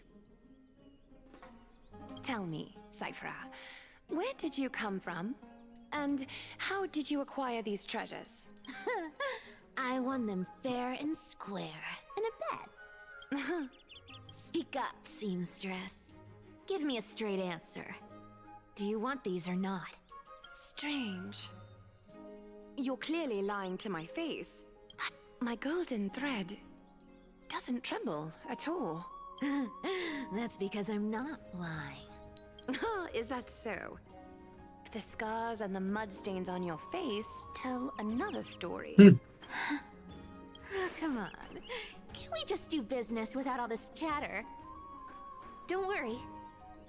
Tell me, Cyphra, where did you come from? And how did you acquire these treasures? I won them fair and square in a bet. Speak up, seamstress. Give me a straight answer. Do you want these or not? Strange. You're clearly lying to my face, but my golden thread doesn't tremble at all. That's because I'm not lying. Is that so? The scars and the mud stains on your face tell another story. Come on. Can't we just do business without all this chatter? Don't worry.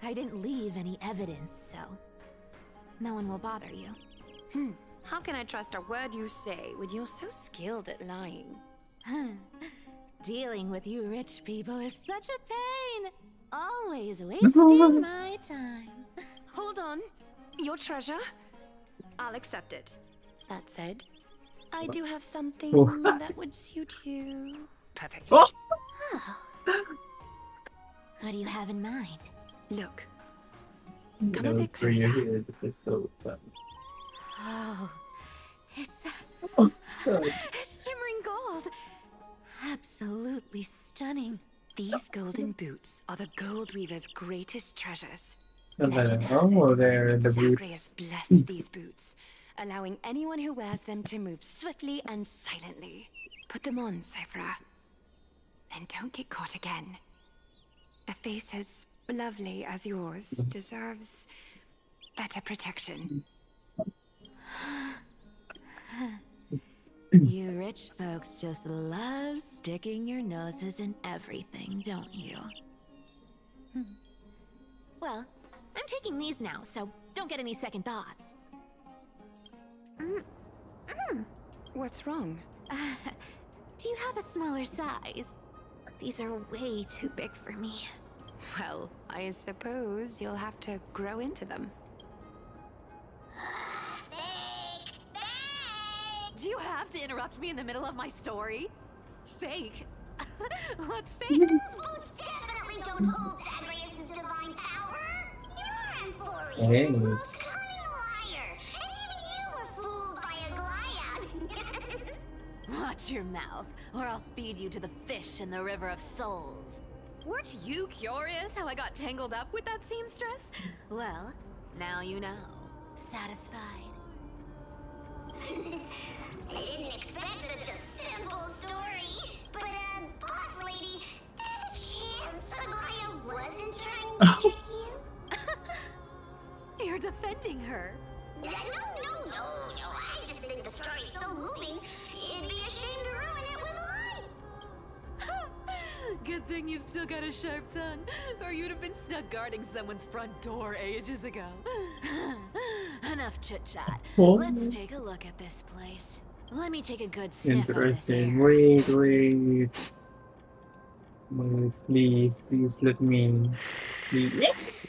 I didn't leave any evidence, so no one will bother you. How can I trust a word you say when you're so skilled at lying? Dealing with you rich people is such a pain. Always wasting my time. Hold on. Your treasure? I'll accept it. That said, I do have something that would suit you perfectly. What do you have in mind? Look. Come a bit closer. Oh, it's shimmering gold. Absolutely stunning. These golden boots are the gold weaver's greatest treasures. Oh, there, the Zacharias boots. blessed these boots, allowing anyone who wears them to move swiftly and silently. Put them on, Cyphra. And don't get caught again. A face as lovely as yours deserves better protection. You rich folks just love sticking your noses in everything, don't you? Well, I'm taking these now, so don't get any second thoughts. What's wrong? Do you have a smaller size? These are way too big for me. Well, I suppose you'll have to grow into them. Do you have to interrupt me in the middle of my story? Fake? What's fake? Those boots definitely don't hold Zagreus' divine power. You're Amphorius, Hey. the most cunning liar. And even you were fooled by a Glyad. Watch your mouth, or I'll feed you to the fish in the River of Souls. Weren't you curious how I got tangled up with that seamstress? Well, now you know. Satisfied? I didn't expect such a simple story. But, boss lady, there's a chance Aglaia wasn't trying to trick you? You're defending her. No. I just think the story's so moving, it'd be a shame to ruin it with a lie. Good thing you've still got a sharp tongue, or you'd have been stuck guarding someone's front door ages ago. Enough chit-chat. Oh. Let's take a look at this place. Let me take a good sniff of this Interesting. air. Wait, please let me. Please.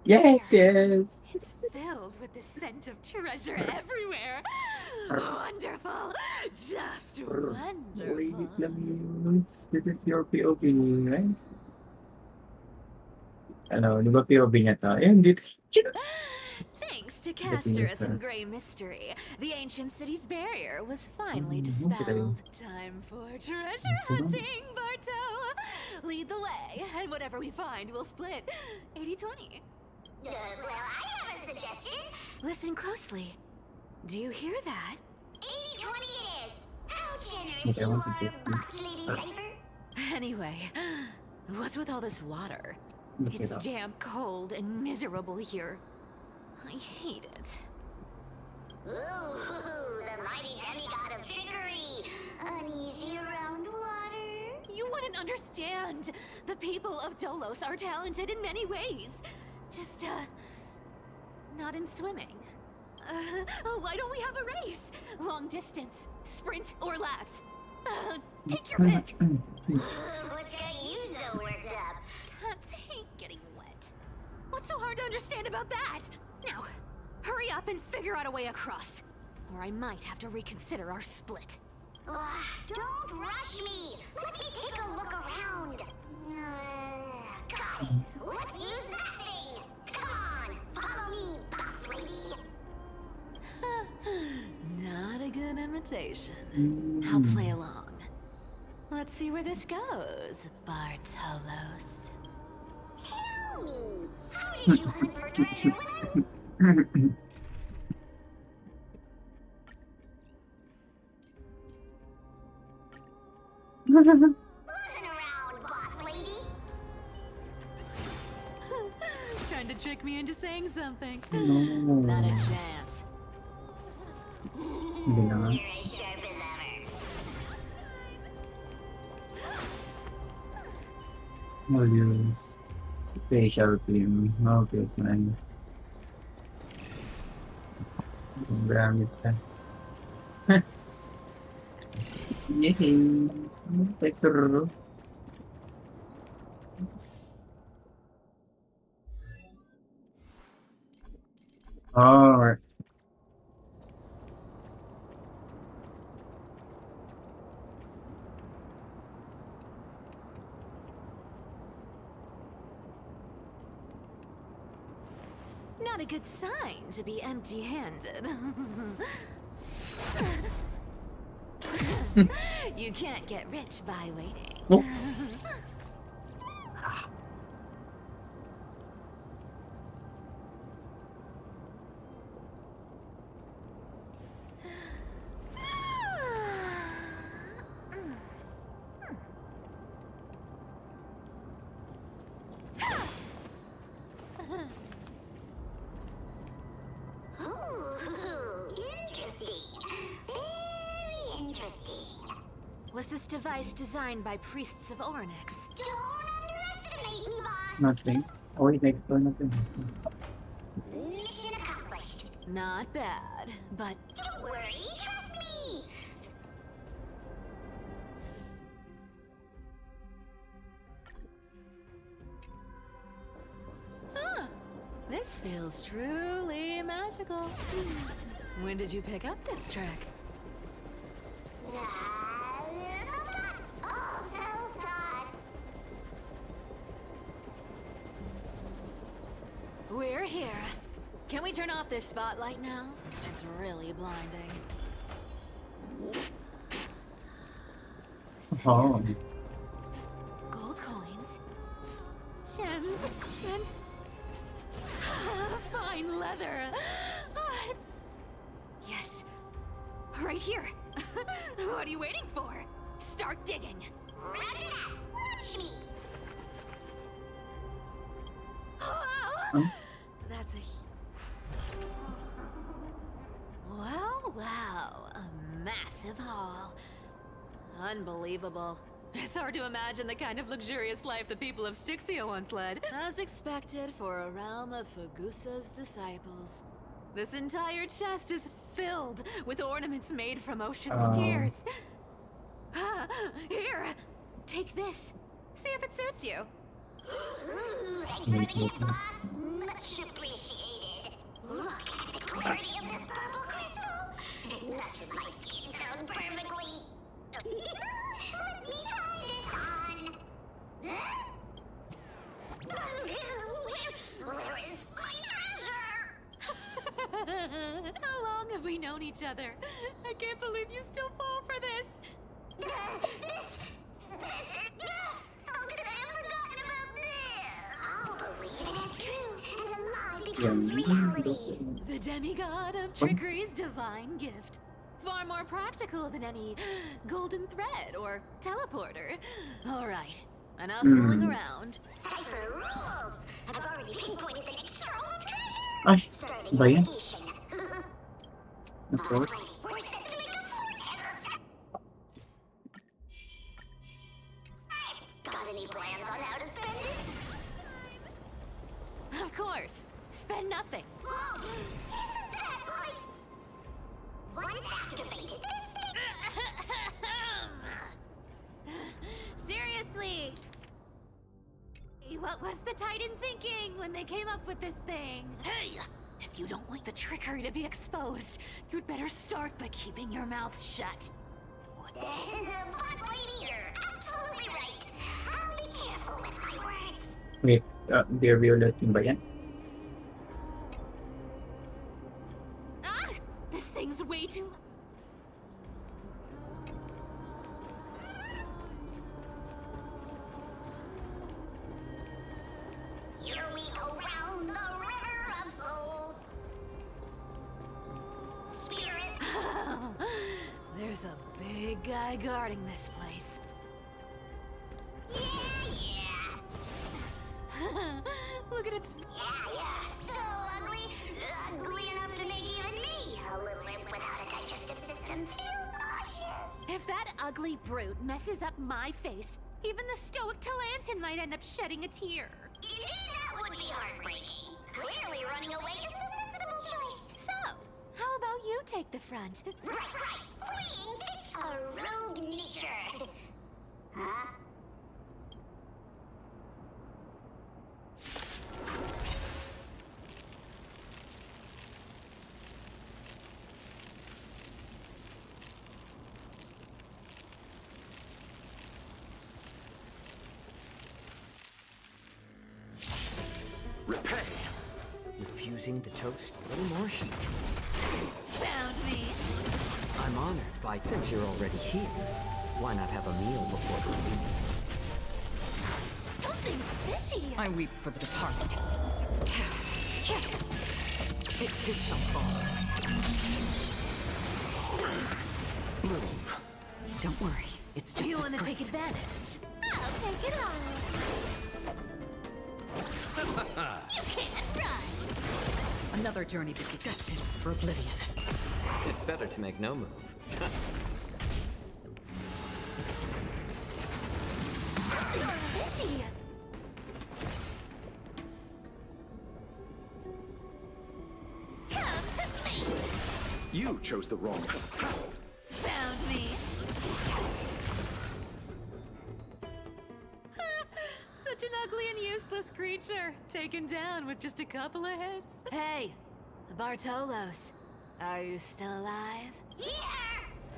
Yes. It's filled with the scent of treasure everywhere. Wonderful. Just Wait, wonderful. let me. This is your POV, right? Ano, di ba POV niya to? Ayun, dito. Thanks to Dating niya Casterus sa... and Grey Mystery, the ancient city's barrier was finally Kita yun. dispelled. Time for treasure hunting, Barto! Lead the way, and whatever we find, we'll split 80-20. Well, I have a suggestion. Listen closely. Do you hear that? 80-20 it is. How generous Okay, I you want to are, get Boss Lady Cypher. Anyway, what's with all this water? Look it It's up. damp cold and miserable here. I hate it. Ooh, the mighty demigod of trickery. Uneasy around water. You wouldn't understand. The people of Dolos are talented in many ways. Just, not in swimming. Why don't we have a race? Long distance, sprint, or laps? Take your pick. What's got you so worked up? Can't take getting wet. What's so hard to understand about that? Now, hurry up and figure out a way across. Or I might have to reconsider our split. Don't rush me. Let me take a look around. Got it. Let's use that thing. Come on, follow me, boss lady. Not a good imitation. I'll play along. Let's see where this goes, Bartolos. Tell me, how did you hunt for treasure without... Wasn't around, boss lady. Trying to trick me into saying something. No. Not a chance. Hindi na nga. You're as sharp as ever. Modules. Facial film. Okay, fine. Gamit ka. Yay! Picture. Oh, Not a good sign to be empty-handed. You can't get rich by waiting. oh. Ooh, interesting. Very interesting. Was this device designed by priests of Ornyx? Don't underestimate me, boss. Nothing. Oh, wait, next door natin. Mission accomplished. Not bad, but Don't worry, trust me. this feels truly magical. When did you pick up this trick? All self-taught. We're here. Can we turn off this spotlight now? It's really blinding. Oh. Gold coins, gems, and fine leather. Yes, right here. What are you waiting for? Start digging. Roger that. Watch me. Wow, that's a. Wow, a massive haul. Unbelievable. It's hard to imagine the kind of luxurious life the people of Styxia once led. As expected for a realm of Fagusa's disciples. This entire chest is filled with ornaments made from ocean's tears. Here, take this. See if it suits you. Ooh, thanks for the gift, boss. Much appreciated. Look at the clarity of this purple crystal. It matches my skin tone perfectly. Let me try this on. Huh? each other. I can't believe you still fall for this. How could I have forgotten about this? I'll believe it is true, and a lie Yeah, becomes reality. The demigod of trickery's divine gift. Far more practical than any golden thread or teleporter. All right, enough fooling around. Cypher rules! I've already pinpointed the next trove of treasure! Ay, Starting ba yan? navigation. Of course. We're set to make a fortune! Got any plans on how to spend it? Of course, spend nothing. Whoa! Isn't that like... Once activated, this thing... Seriously! What was the Titan thinking when they came up with this thing? Hey! If you don't want the trickery to be exposed, you'd better start by keeping your mouth shut. But lady, you're absolutely right. I'll be careful with my words. Wait, dear Violet, yun ba yan? Ah! This thing's way too... Here we go round the river of souls. Spirit. There's a big guy guarding this place. Yeah. Look at its... Yeah. So ugly. Ugly enough to make even me, a little imp without a digestive system, feel nauseous. If that ugly brute messes up my face, even the stoic Talantin might end up shedding a tear. Indeed, that would be heartbreaking. Clearly, running away is the sensible choice. So, how about you take the front? Right. Fleeing fits a rogue nature. Huh? Repay! Refusing the toast, a little more heat. Found me. I'm honored by, since you're already here, why not have a meal before the leave? Something's fishy. I weep for the departed. It takes a fall. Bloom. Don't worry, it's just You a want to scrape. take advantage? I'll take it all. You can't run. Another journey to be destined for oblivion. It's better to make no move. Something's fishy. Come to me. You chose the wrong path. Found me. Such an ugly and useless creature, taken down with just a couple of hits. Hey, Bartolos, are you still alive? Here.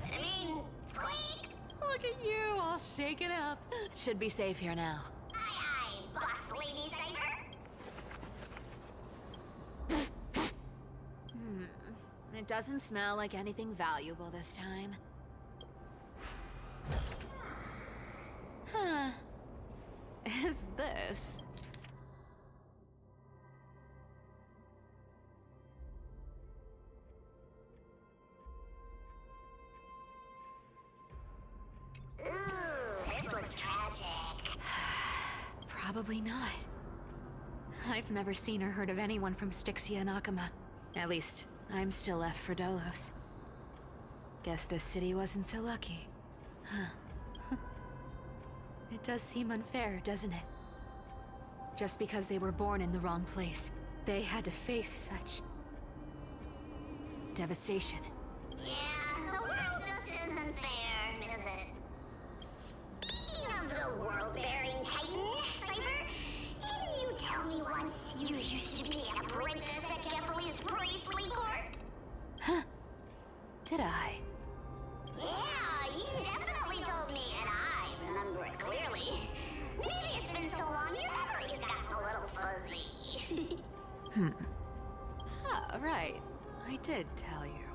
I mean, sleep. Look at you, all shaken up. Should be safe here now. Aye, boss lady Cypher. It doesn't smell like anything valuable this time. Huh. Is this? Ooh, this looks tragic. Probably not. I've never seen or heard of anyone from Styxia and Akama. At least, I'm still left for Dolos. Guess this city wasn't so lucky. Huh. It does seem unfair, doesn't it? Just because they were born in the wrong place, they had to face such... devastation. Yeah, the world just isn't fair, is it? Speaking of the world-bearing titan, Cypher, didn't you tell me once you used to be an apprentice at Kephal's priestly court? Huh. Did I? Yeah, you definitely told me, and I remember it clearly. Maybe it's been so long your memory's gotten a little fuzzy. Oh, right. I did tell you.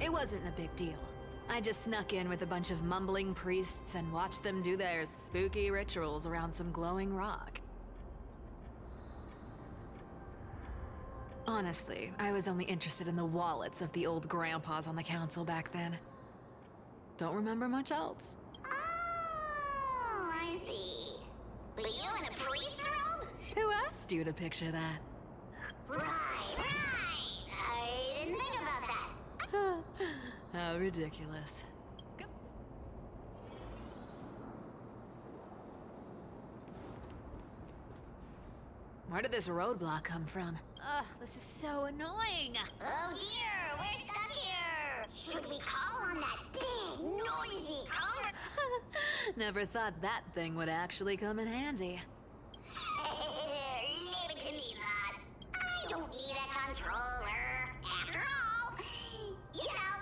It wasn't a big deal. I just snuck in with a bunch of mumbling priests and watched them do their spooky rituals around some glowing rock. Honestly, I was only interested in the wallets of the old grandpas on the council back then. Don't remember much else. Oh, I see. But you in a priest robe? Who asked you to picture that? Right. I didn't think about that. How ridiculous. Where did this roadblock come from? Ugh, this is so annoying. Oh dear, we're stuck here. Should we call on that big, noisy car? Never thought that thing would actually come in handy. Leave it to me, boss. I don't need a controller. After all, you know.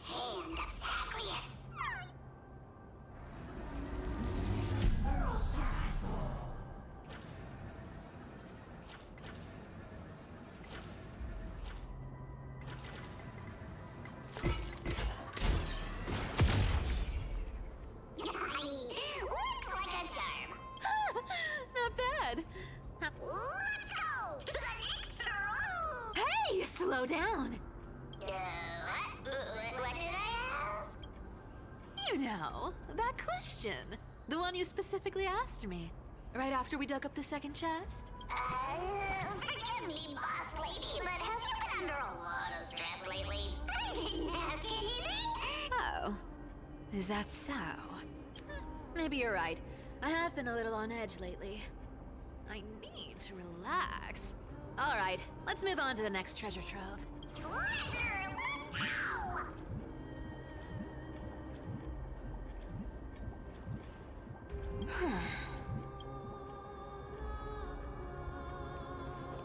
Hand of Zagreus. Looks like a charm. Not bad. Let's go to the next room. Hey, slow down. What did I ask? You know, that question. The one you specifically asked me. Right after we dug up the second chest. Forgive me, boss lady, but have you been under a lot of stress lately? I didn't ask anything. Oh. Is that so? Maybe you're right. I have been a little on edge lately. I need to relax. All right, let's move on to the next treasure trove. Treasure, let's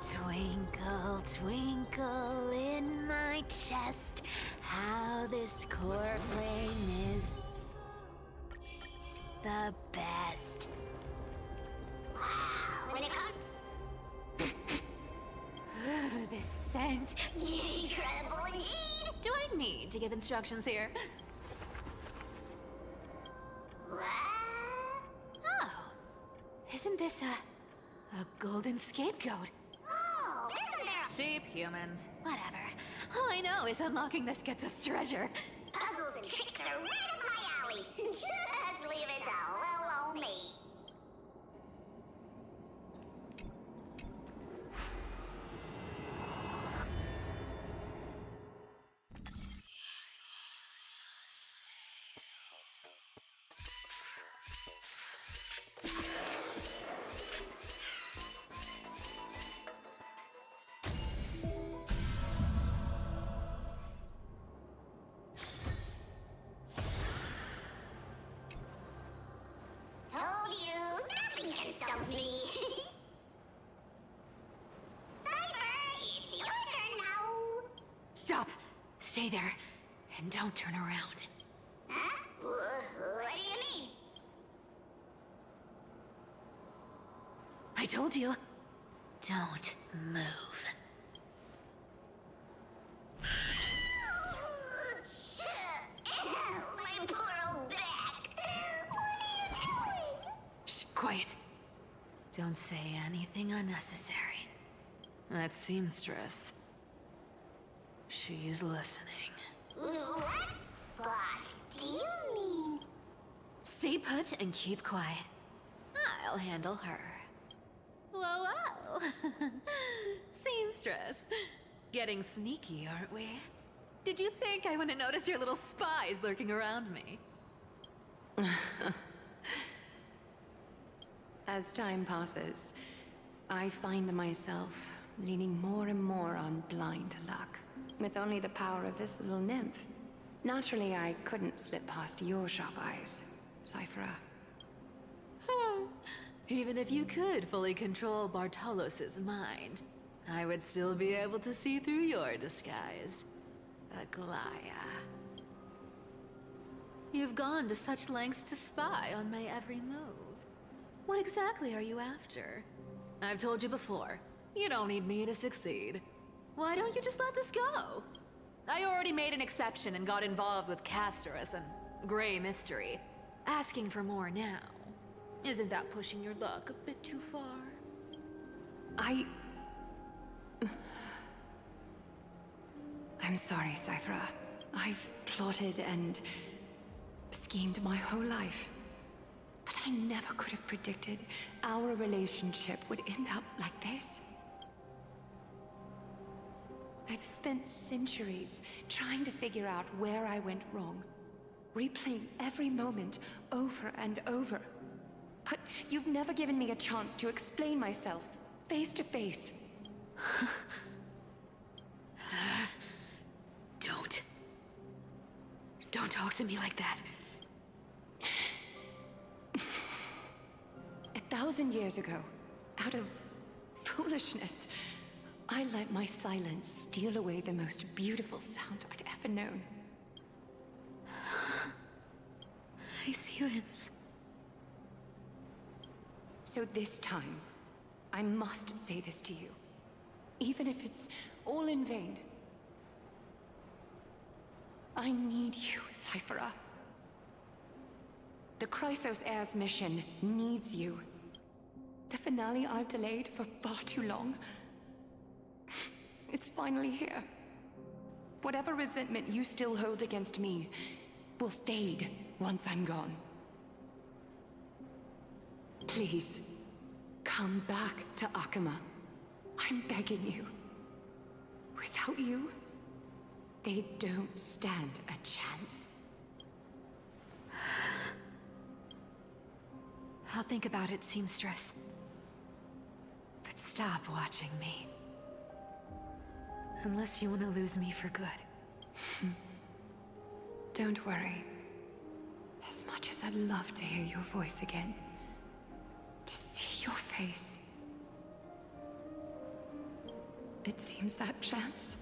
go! Twinkle, twinkle in my chest, how this core flame is the best. Wow, when it comes... This scent. Incredible indeed! Do I need to give instructions here? What? Oh, isn't this a golden scapegoat? Oh, isn't there a... Sheep, humans, whatever. All I know is unlocking this gets us treasure. Puzzles and tricks are right up my alley. Just leave it to little old me. Told you, nothing can stop me. Cypher, it's your turn now. Stop! Stay there, and don't turn around. Huh? What do you mean? I told you, don't move. My poor old back. What are you doing? Shh, quiet. Don't say anything unnecessary. That seamstress. She's listening. What? Boss, do you mean? Stay put and keep quiet. I'll handle her. Whoa, whoa. Seamstress. Getting sneaky, aren't we? Did you think I wouldn't notice your little spies lurking around me? As time passes, I find myself leaning more and more on blind luck. With only the power of this little nymph. Naturally, I couldn't slip past your sharp eyes, Cyphera. Even if you could fully control Bartolos's mind, I would still be able to see through your disguise. Aglaya. You've gone to such lengths to spy on my every move. What exactly are you after? I've told you before, you don't need me to succeed. Why don't you just let this go? I already made an exception and got involved with Castorus and Grey Mystery. Asking for more now. Isn't that pushing your luck a bit too far? I'm sorry, Cyphera. I've plotted and schemed my whole life. But I never could have predicted our relationship would end up like this. I've spent centuries trying to figure out where I went wrong, replaying every moment over and over. But you've never given me a chance to explain myself, face to face. Don't talk to me like that. 1,000 years ago, out of foolishness, I let my silence steal away the most beautiful sound I'd ever known. I see it. So this time, I must say this to you, even if it's all in vain. I need you, Cyphera. The Chrysos Heir's mission needs you. The finale I've delayed for far too long. It's finally here. Whatever resentment you still hold against me will fade once I'm gone. Please, come back to Akama. I'm begging you. Without you, they don't stand a chance. I'll think about it, seamstress. But stop watching me. Unless you want to lose me for good. Don't worry. As much as I'd love to hear your voice again, to see your face, it seems that chance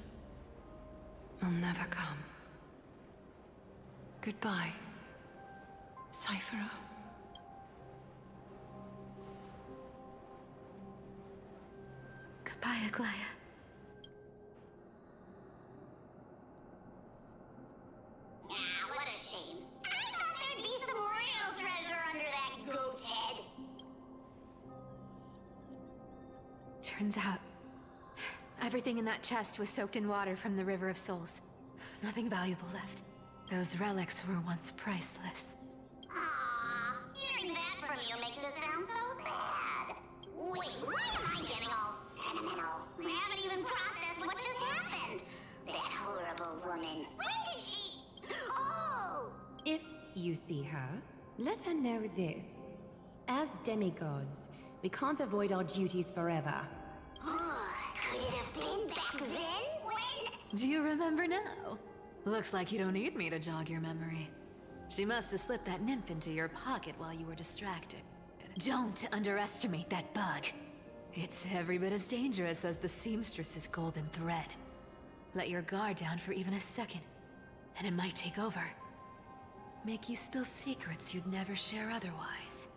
will never come. Goodbye, Cyphera. Goodbye, Aglaya. Ah, what a shame. I thought there'd be some real treasure under that goat's head. Turns out, everything in that chest was soaked in water from the River of Souls. Nothing valuable left. Those relics were once priceless. Aww, hearing that from you makes it sound so sad. Wait, why am I getting all sentimental? I haven't even processed what just happened. That horrible woman. When did she... Oh! If you see her, let her know this. As demigods, we can't avoid our duties forever. Could it have been back then when... Do you remember now? Looks like you don't need me to jog your memory. She must have slipped that nymph into your pocket while you were distracted. Don't underestimate that bug. It's every bit as dangerous as the seamstress's golden thread. Let your guard down for even a second, and it might take over. Make you spill secrets you'd never share otherwise.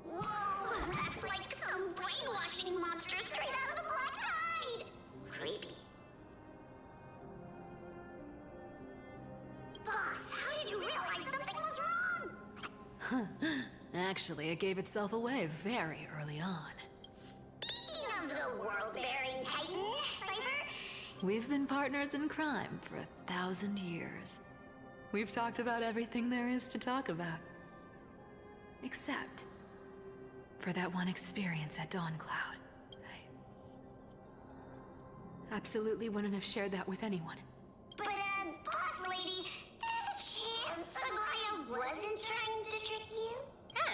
Whoa, that's like some brainwashing monster straight out of the Black Tide! Creepy. Boss, how did you realize something was wrong? Actually, it gave itself away very early on. Speaking of the world-bearing titan, Cypher, We've been partners in crime for 1,000 years. We've talked about everything there is to talk about. Except for that one experience at Dawncloud. I absolutely wouldn't have shared that with anyone. but boss lady, there's a chance Aglaya wasn't trying to trick you?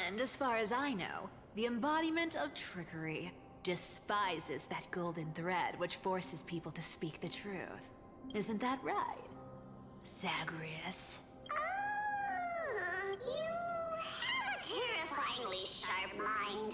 And as far as I know, the embodiment of trickery despises that golden thread which forces people to speak the truth. Isn't that right, Zagreus? You have a terrifyingly sharp mind.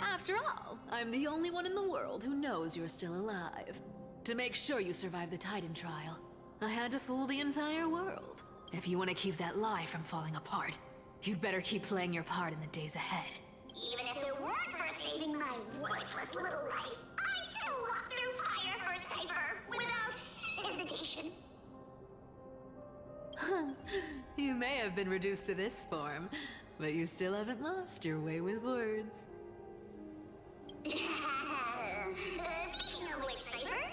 After all, I'm the only one in the world who knows you're still alive. To make sure you survive the Titan trial, I had to fool the entire world. If you want to keep that lie from falling apart, you'd better keep playing your part in the days ahead. Even if it weren't for saving my worthless little life, I'd still walk through fire for Cypher without hesitation. You may have been reduced to this form, but you still haven't lost your way with words. Speaking of which, Cypher, you're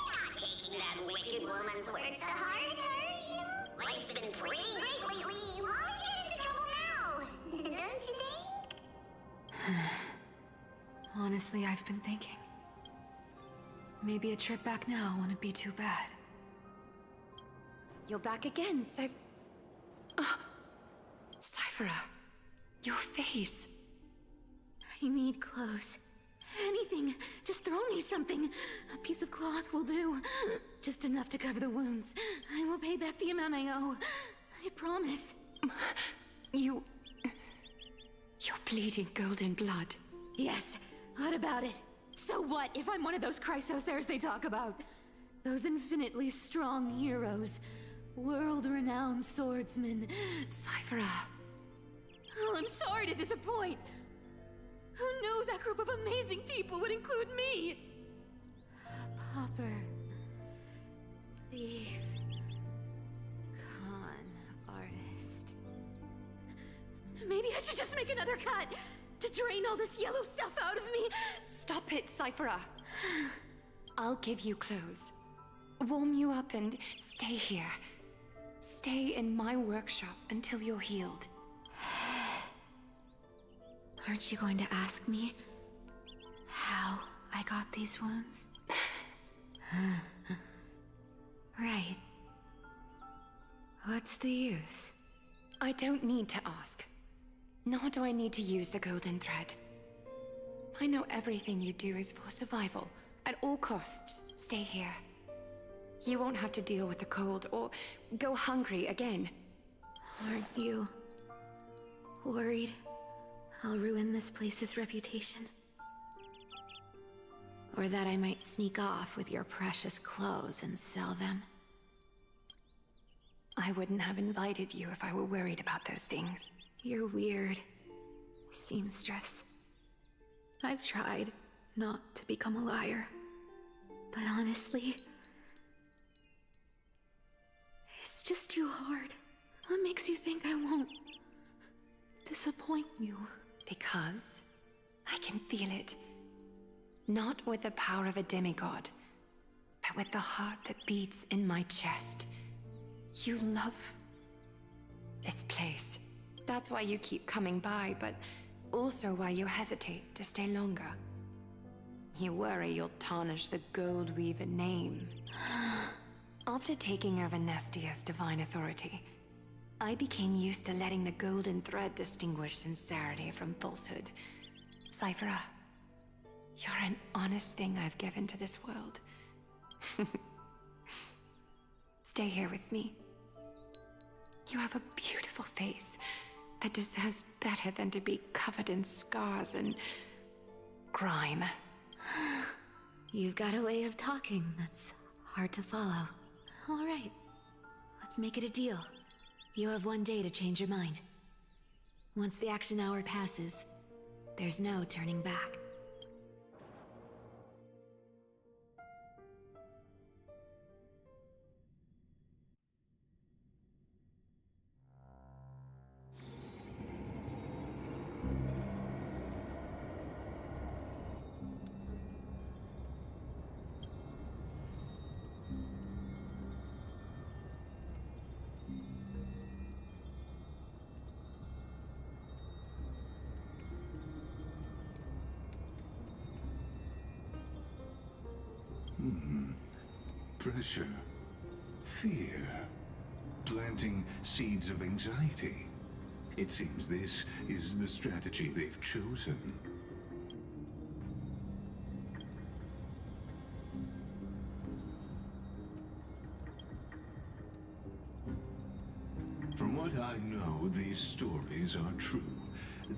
not taking that wicked woman's words to heart, are you? Life's been pretty great lately. Why get into trouble now? Don't you think? Honestly, I've been thinking. Maybe a trip back now wouldn't be too bad. You're back again, Cyphera. Your face. I need clothes. Anything. Just throw me something. A piece of cloth will do. Just enough to cover the wounds. I will pay back the amount I owe. I promise. You're bleeding golden blood. Yes. What about it? So what if I'm one of those chrysosairs they talk about? Those infinitely strong heroes. World-renowned swordsmen. Cyphera. Oh, I'm sorry to disappoint. Who knew that group of amazing people would include me? Pauper. Thief. Con artist. Maybe I should just make another cut to drain all this yellow stuff out of me. Stop it, Cyphera. I'll give you clothes. Warm you up and stay here. Stay in my workshop until you're healed. Aren't you going to ask me how I got these wounds? Right. What's the use? I don't need to ask. Nor do I need to use the golden thread. I know everything you do is for survival. At all costs, stay here. You won't have to deal with the cold or go hungry again. Aren't you worried I'll ruin this place's reputation? Or that I might sneak off with your precious clothes and sell them? I wouldn't have invited you if I were worried about those things. You're weird, seamstress. I've tried not to become a liar, but honestly, it's just too hard. What makes you think I won't disappoint you? Because I can feel it. Not with the power of a demigod, but with the heart that beats in my chest. You love this place. That's why you keep coming by, but also why you hesitate to stay longer. You worry you'll tarnish the Gold Weaver name. After taking over Nestia's divine authority, I became used to letting the golden thread distinguish sincerity from falsehood. Cyphera, you're an honest thing I've given to this world. Stay here with me. You have a beautiful face that deserves better than to be covered in scars and grime. You've got a way of talking that's hard to follow. All right, let's make it a deal. You have 1 day to change your mind. Once the action hour passes, there's no turning back. Pressure. Fear. Planting seeds of anxiety. It seems this is the strategy they've chosen. From what I know, these stories are true.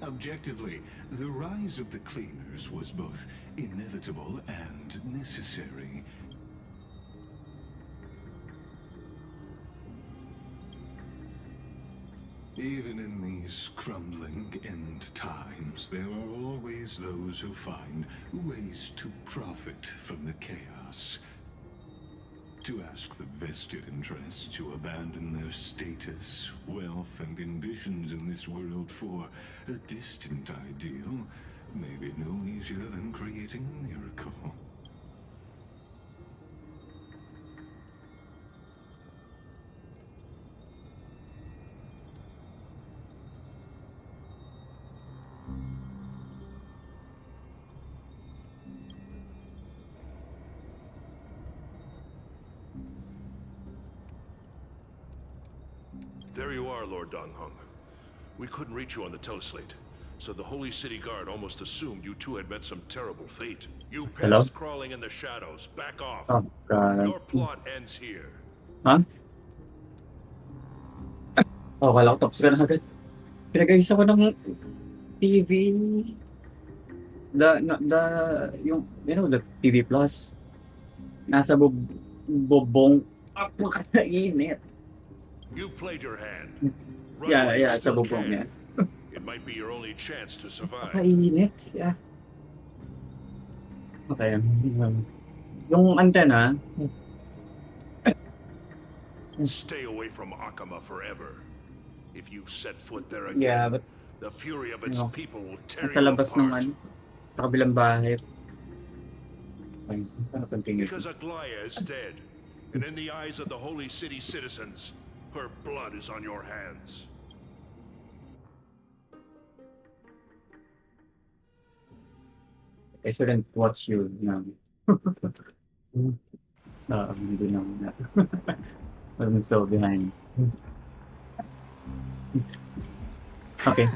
Objectively, the rise of the Cleaners was both inevitable and necessary. Even in these crumbling end times, there are always those who find ways to profit from the chaos. To ask the vested interests to abandon their status, wealth, and ambitions in this world for a distant ideal may be no easier than creating a miracle. There you are, Lord Donghung. We couldn't reach you on the teleslate, so the Holy City Guard almost assumed you two had met some terrible fate. You Hello? pests crawling in the shadows, back off. Oh, God. Your plot ends here. Huh? Oh, kala ko tapos ka na agad. Pinag-ayos ako ng TV. Yung, the TV Plus. Nasa bobong. Napakainit. You played your hand. Run Yeah, while you sa still bobong can. yan. It might be your only chance to survive. Napakainit. Yeah. Okay. Yung antena, Stay away from Akama forever. If you set foot there yeah, again, but, the fury of its people will tear nasa you labas ng apart. sa kabilang bahay. Okay, paano continue? Because Aglaya is dead, and in the eyes of the Holy City citizens, her blood is on your hands. I shouldn't watch you now. Hindi naman na. I'm so behind. Okay.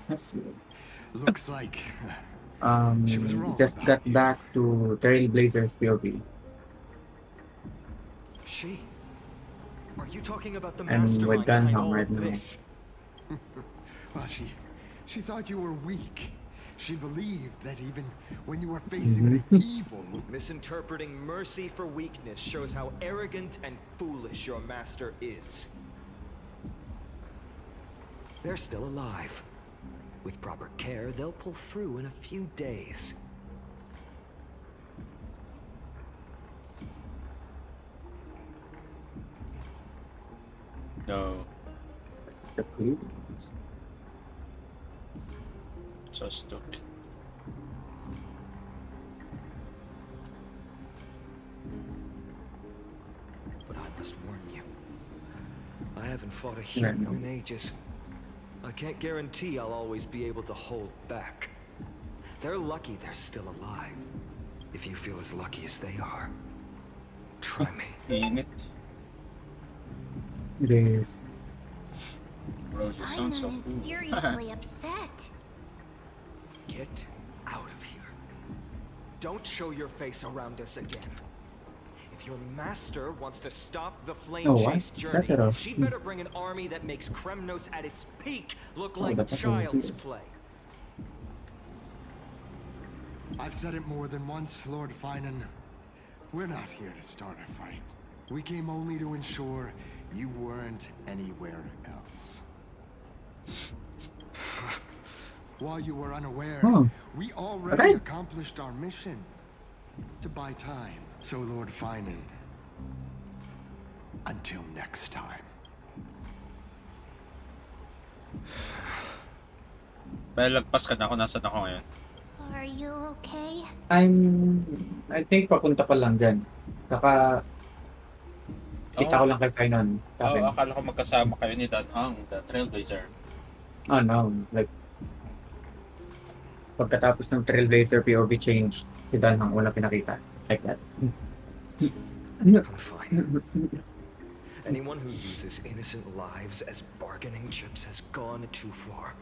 That's good. Looks like she was wrong Just about got you. back to Trailblazers POV, She? Are you talking about the and with mastermind behind Dunham all right of now. this? Well, she thought you were weak. She believed that even when you were facing Mhm. the evil, Misinterpreting mercy for weakness shows how arrogant and foolish your master is. They're still alive. With proper care, they'll pull through in a few days. No. The Clevelands. So stupid. But I must warn you. I haven't fought a Yeah, human no. in ages. I can't guarantee I'll always be able to hold back. They're lucky they're still alive. If you feel as lucky as they are, try me. Init. It is. Bro, you sound so Finan cool. is seriously upset. Get out of here. Don't show your face around us again. If your master wants to stop the flame Oh, what? chase journey, That's it. she'd better bring an army that makes Kremnos at its peak look Oh, like that's what child's we do. play. I've said it more than once, Lord Finan. We're not here to start a fight. We came only to ensure you weren't anywhere else. While you were unaware, Oh, we already right. accomplished our mission to buy time. So, Lord Finan, until next time. May lagpas ka na ako. Nasaan ako ngayon? Are you okay? I think papunta pa lang dyan. Saka, kita ko lang kay Finon. Sa akin. Akala ko magkasama kayo ni Danhang, the Trailblazer. Oh no, like, pagkatapos ng Trailblazer POV change, si Dunham wala pinakita. Like that. I'm fine. Anyone who uses innocent lives as bargaining chips has gone too far.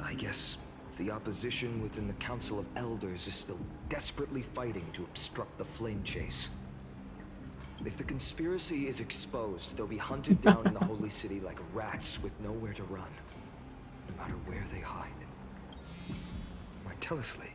I guess the opposition within the Council of Elders is still desperately fighting to obstruct the flame chase. If the conspiracy is exposed, they'll be hunted down in the Holy City like rats with nowhere to run, no matter where they hide. Why, tell us, Lee.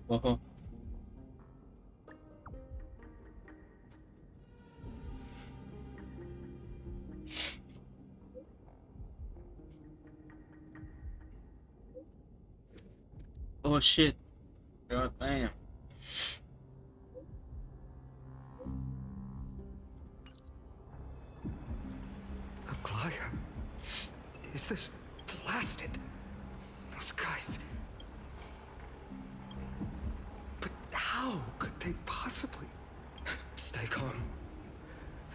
Oh. Oh shit. God damn. Aglaya, is this blasted? Those guys. But how could they possibly? Stay calm.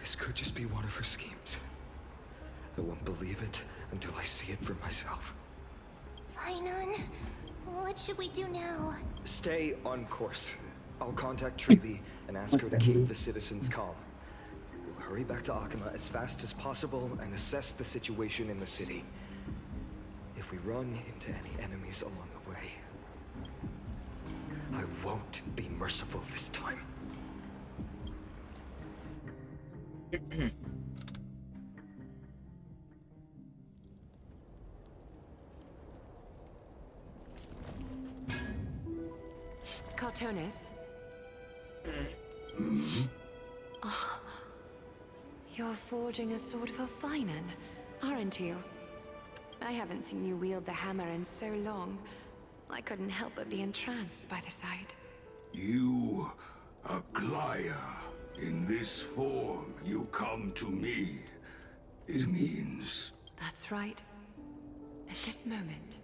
This could just be one of her schemes. I won't believe it until I see it for myself. Finan, what should we do now? Stay on course. I'll contact Trevi and ask her to keep the citizens calm. We'll hurry back to Akima as fast as possible and assess the situation in the city. If we run into any enemies along the way, I won't be merciful this time. Cartonis? Oh, you're forging a sword for Finan, aren't you? I haven't seen you wield the hammer in so long. I couldn't help but be entranced by the sight. You, Aglaya, in this form you come to me. It means... That's right. At this moment,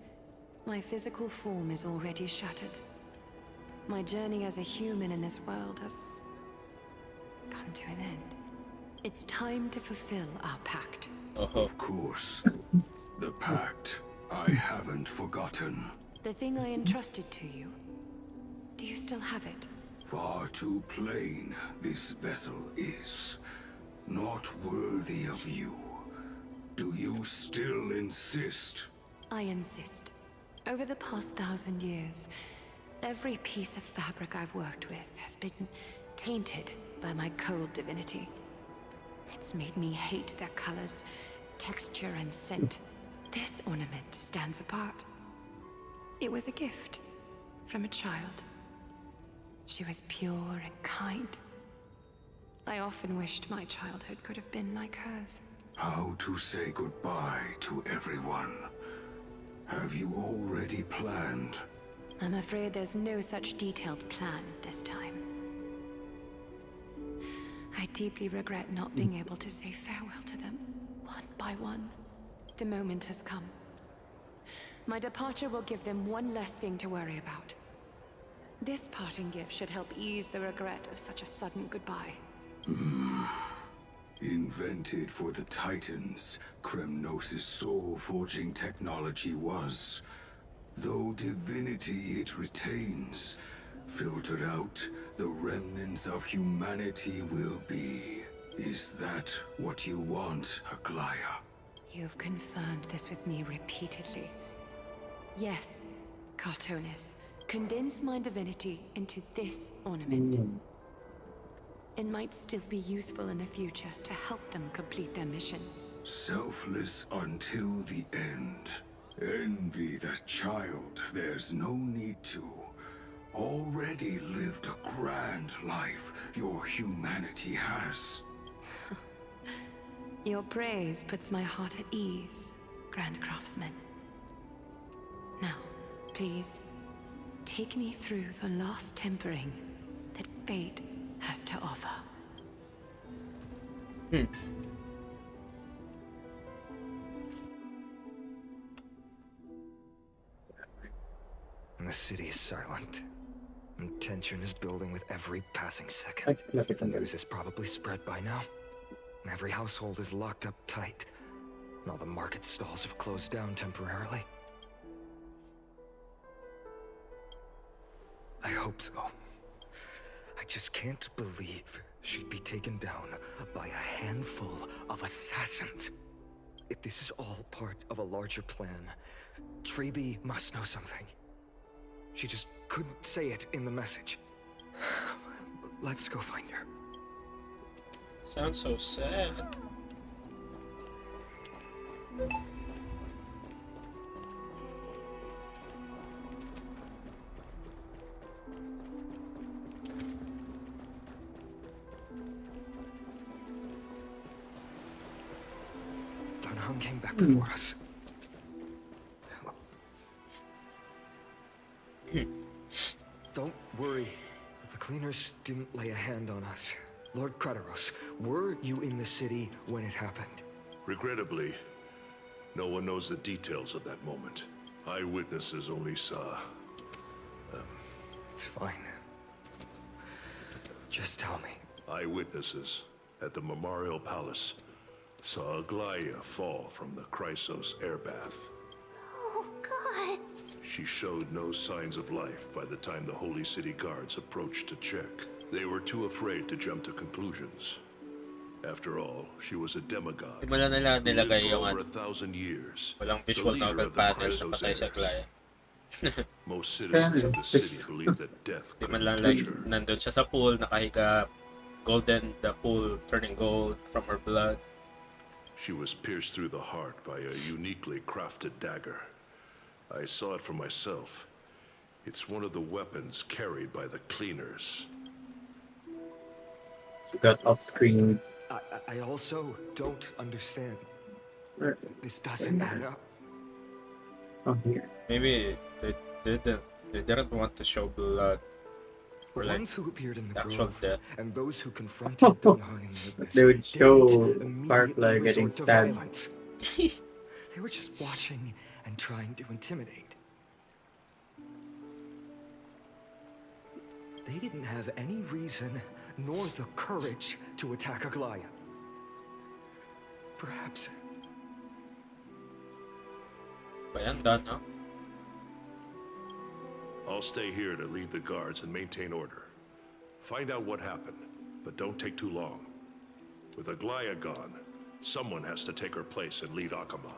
my physical form is already shattered. My journey as a human in this world has come to an end. It's time to fulfill our pact. Of course. The pact. I haven't forgotten. The thing I entrusted to you. Do you still have it? Far too plain this vessel is. Not worthy of you. Do you still insist? I insist. Over the past 1,000 years, every piece of fabric I've worked with has been tainted by my cold divinity. It's made me hate their colors, texture, and scent. This ornament stands apart. It was a gift from a child. She was pure and kind. I often wished my childhood could have been like hers. How to say goodbye to everyone? Have you already planned? I'm afraid there's no such detailed plan this time. I deeply regret not being able to say farewell to them, one by one. The moment has come. My departure will give them one less thing to worry about. This parting gift should help ease the regret of such a sudden goodbye. Invented for the Titans, Kremnos' soul-forging technology was. Though divinity it retains, filtered out, the remnants of humanity will be. Is that what you want, Aglaya? You've confirmed this with me repeatedly. Yes, Cartonis. Condense my divinity into this ornament. It might still be useful in the future to help them complete their mission. Selfless until the end. Envy that child, there's no need to. Already lived a grand life your humanity has. Your praise puts my heart at ease, Grand Craftsman. Now, please, take me through the last tempering that fate has to offer. The city is silent, and tension is building with every passing second. The news is probably spread by now. Every household is locked up tight, and all the market stalls have closed down temporarily. I hope so. I just can't believe she'd be taken down by a handful of assassins. If this is all part of a larger plan, Treeby must know something. She just couldn't say it in the message. Let's go find her. Sounds so sad. Dunham came back before us. Don't worry. The cleaners didn't lay a hand on us. Lord Krataros, were you in the city when it happened? Regrettably, no one knows the details of that moment. Eyewitnesses only saw... It's fine. Just tell me. Eyewitnesses at the Memorial Palace saw Aglaya fall from the Chrysos airbath. Oh, gods. She showed no signs of life by the time the Holy City guards approached to check. They were too afraid to jump to conclusions. After all, she was a demigod. Di ba na nila who lived nilagay for yung over 1,000 years. walang The visual leader novel of the panel na Chrysos patay sa heirs. Glaya. Most citizens of the city believe that death Di could man lang like, touch her. nandun siya sa pool, nakahiga, golden, the pool turning gold from her blood. She was pierced through the heart by a uniquely crafted dagger. I saw it for myself. It's one of the weapons carried by the cleaners. She got off-screen. I also don't understand. Where- This doesn't add up. Oh, here. Maybe they didn't want to show blood. The Or like ones who appeared in the actual grove death. and those who confronted Dunham in the abyss They would show didn't immediately Firefly getting resort to stabbed. violence. They were just watching and trying to intimidate. They didn't have any reason nor the courage to attack Aglaya. Ayan, done, huh? I'll stay here to lead the guards and maintain order. Find out what happened, but don't take too long. With Aglaya gone, someone has to take her place and lead Akama.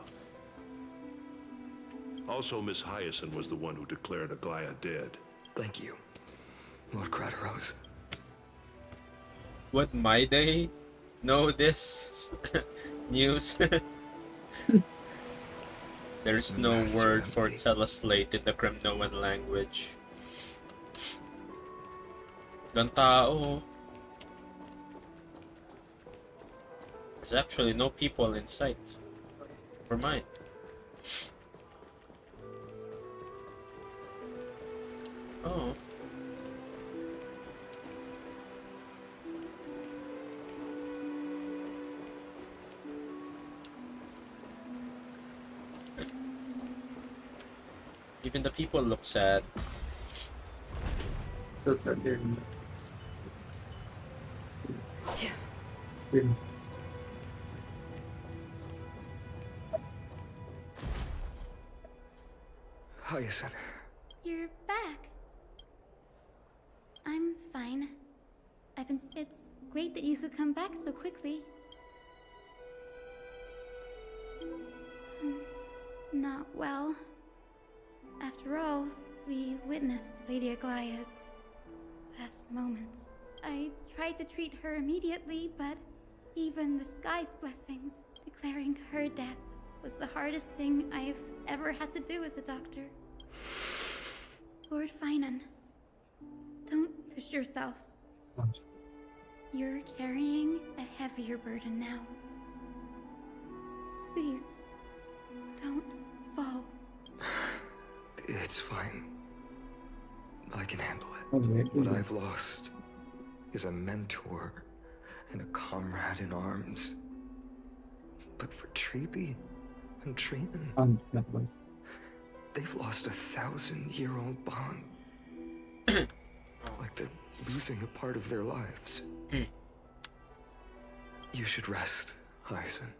Also, Miss Hyacinth was the one who declared Aglaya dead. Thank you, Lord Crateros. Would my day know this news? There's no word for teleslate in the Kremnoan language. Ilang tao. There's actually no people in sight. Never mind. Oh. Even the people look sad. So sad. Hyacinth. You're back. I'm fine. It's great that you could come back so quickly. Not well. After all, we witnessed Lady Aglaya's last moments. I tried to treat her immediately, but even the sky's blessings, declaring her death, was the hardest thing I've ever had to do as a doctor. Lord Finan, don't push yourself. You're carrying a heavier burden now. Please, don't fall. It's fine. I can handle it. What I've lost is a mentor and a comrade in arms. But for Treeby and Triton, they've lost a 1,000-year-old bond. Like they're losing a part of their lives. You should rest, Hyacinth.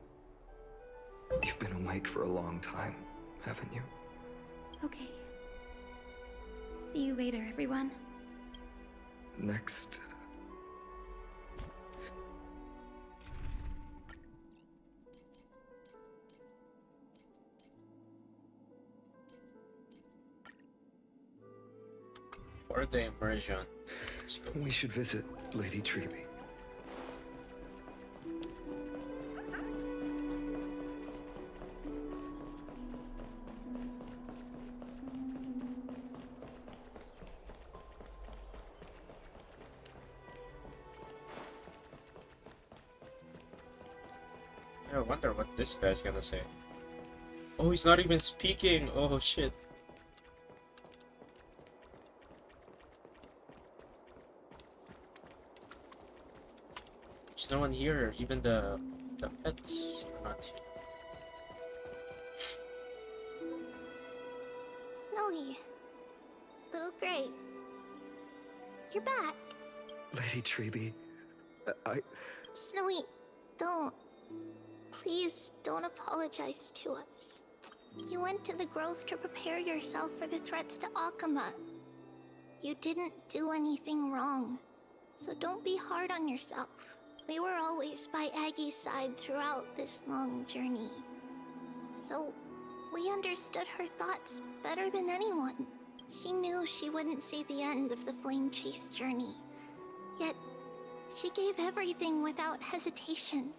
You've been awake for a long time, haven't you? Okay. See you later, everyone. Next. For the immersion. We should visit Lady Treeby. I wonder what this guy's gonna say. Oh, he's not even speaking. Oh shit. There's no one here. Even the pets are not here. Snowy. Little Gray. You're back. Lady Treeby, Snowy, don't. Please don't apologize to us. You went to the grove to prepare yourself for the threats to Akama. You didn't do anything wrong, so don't be hard on yourself. We were always by Aggie's side throughout this long journey, so we understood her thoughts better than anyone. She knew she wouldn't see the end of the Flame Chase journey, yet she gave everything without hesitation.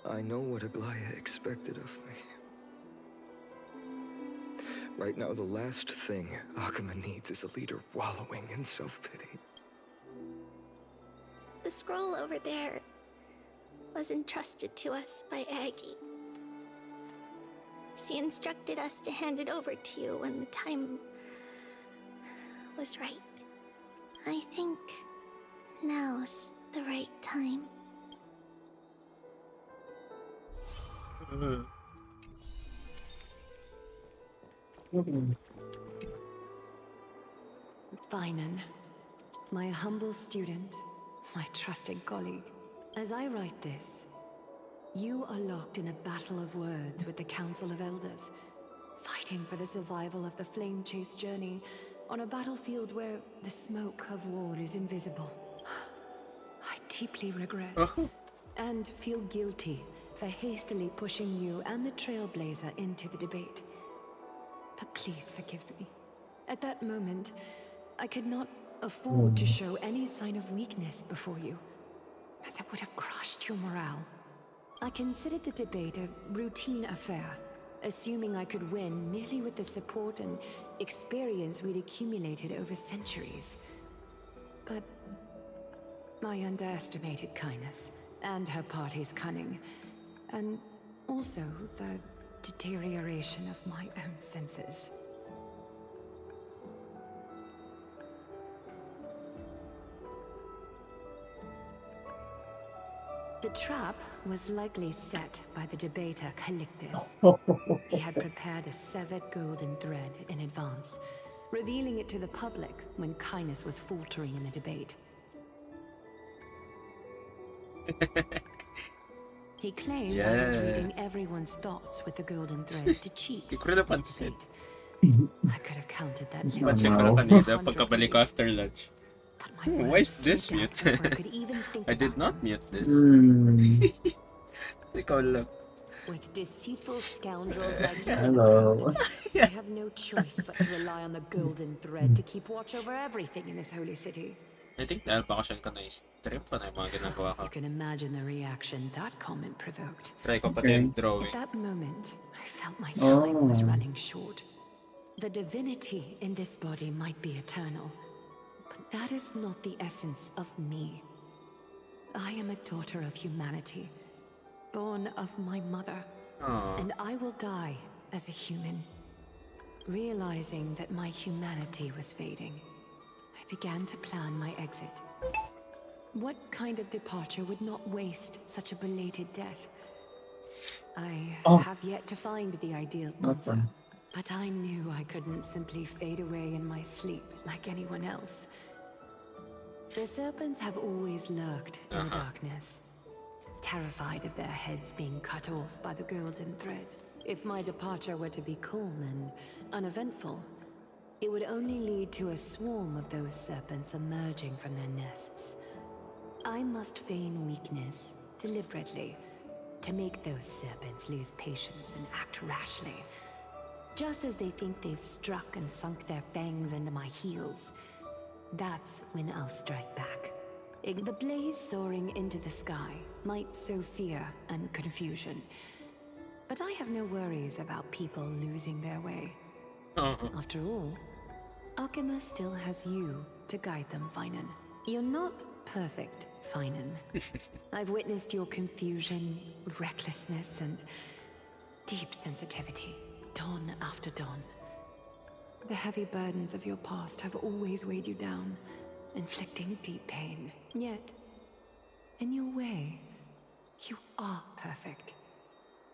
I know what Aglaya expected of me. Right now, the last thing Akama needs is a leader wallowing in self-pity. The scroll over there was entrusted to us by Aggie. She instructed us to hand it over to you when the time was right. I think now's the right time. Finan, my humble student, my trusted colleague. As I write this, You are locked in a battle of words with the Council of Elders, fighting for the survival of the Flame Chase journey on a battlefield where the smoke of war is invisible. I deeply regret and feel guilty for hastily pushing you and the Trailblazer into the debate. But please forgive me. At that moment, I could not afford to show any sign of weakness before you, as it would have crushed your morale. I considered the debate a routine affair, assuming I could win merely with the support and experience we'd accumulated over centuries. But I underestimated Kindness and her party's cunning, and also the deterioration of my own senses. The trap was likely set by the debater Calictus. He had prepared a severed golden thread in advance, revealing it to the public when Kindness was faltering in the debate. He claimed I was reading everyone's thoughts with the golden thread to cheat. Di ko rin napansin. I could have counted that Pansin ko na kanina pagkabalik ko after lunch. Why is this mute? I did not mute this. Ikaw lang. With deceitful scoundrels like you, Hello. I have no choice but to rely on the golden thread to keep watch over everything in this holy city. I think dahil bakasyon ko na stream ko na yung mga ginagawa ko. You can imagine the reaction that comment provoked. Try ko pati yung drawing. At that moment, I felt my time was running short. The divinity in this body might be eternal, but that is not the essence of me. I am a daughter of humanity, born of my mother, and I will die as a human. Realizing that my humanity was fading, I began to plan my exit. What kind of departure would not waste such a belated death? I have yet to find the ideal answer, but I knew I couldn't simply fade away in my sleep like anyone else. The serpents have always lurked in the darkness, terrified of their heads being cut off by the golden thread. If my departure were to be calm and uneventful, it would only lead to a swarm of those serpents emerging from their nests. I must feign weakness deliberately to make those serpents lose patience and act rashly. Just as they think they've struck and sunk their fangs into my heels, that's when I'll strike back. The blaze soaring into the sky might sow fear and confusion, but I have no worries about people losing their way. After all, Akima still has you to guide them, Finan. You're not perfect, Finan. I've witnessed your confusion, recklessness, and deep sensitivity, dawn after dawn. The heavy burdens of your past have always weighed you down, inflicting deep pain. Yet, in your way, you are perfect.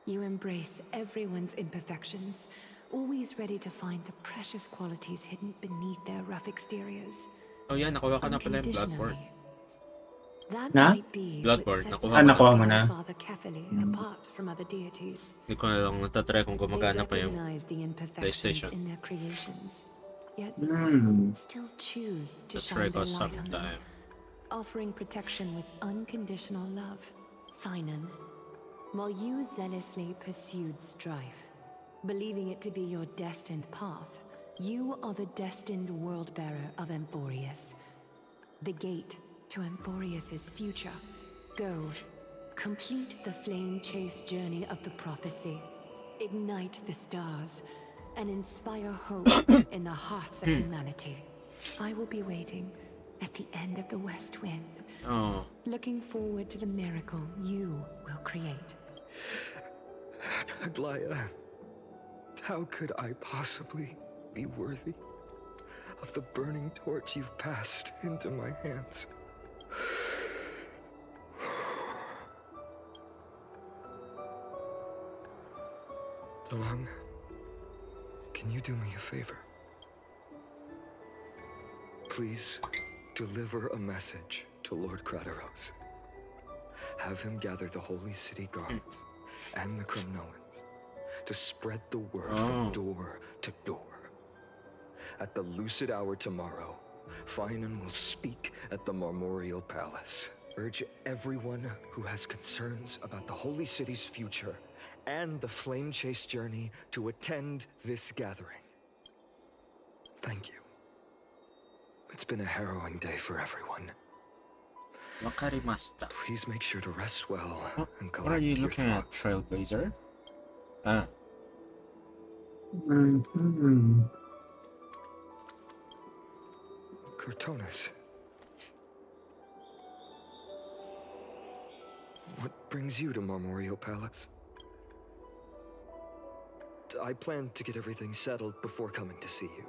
You embrace everyone's imperfections, always ready to find the precious qualities hidden beneath their rough exteriors. Oh yeah, nakuha ko na pala yung Bloodborne. That might be Bloodborne, nakuha mo na. Father carefully apart from other deities. Hindi ko na lang natatry kung gumagana pa yung the imperfections PlayStation. in their creations, yet still choose to Try shine ko their light on them, sometime. offering protection with unconditional love. Finan, while you zealously pursued strife, believing it to be your destined path, you are the destined world-bearer of Emphorius. The gate to Emphorius's future. Go, complete the flame chase journey of the prophecy. Ignite the stars and inspire hope in the hearts of humanity. I will be waiting at the end of the West Wind, looking forward to the miracle you will create. Aglaya, how could I possibly be worthy of the burning torch you've passed into my hands? Dalong, can you do me a favor? Please deliver a message to Lord Crateros. Have him gather the Holy City guards and the Kremnoans to spread the word from door to door. At the lucid hour tomorrow, Finan will speak at the Marmorial Palace. Urge everyone who has concerns about the Holy City's future and the Flame Chase journey to attend this gathering. Thank you. It's been a harrowing day for everyone. Wakarimashita. Please make sure to rest well and collect What are you your looking at, thoughts. Trailblazer? Ah. Cortonis. What brings you to Marmorial Palace? I plan to get everything settled before coming to see you.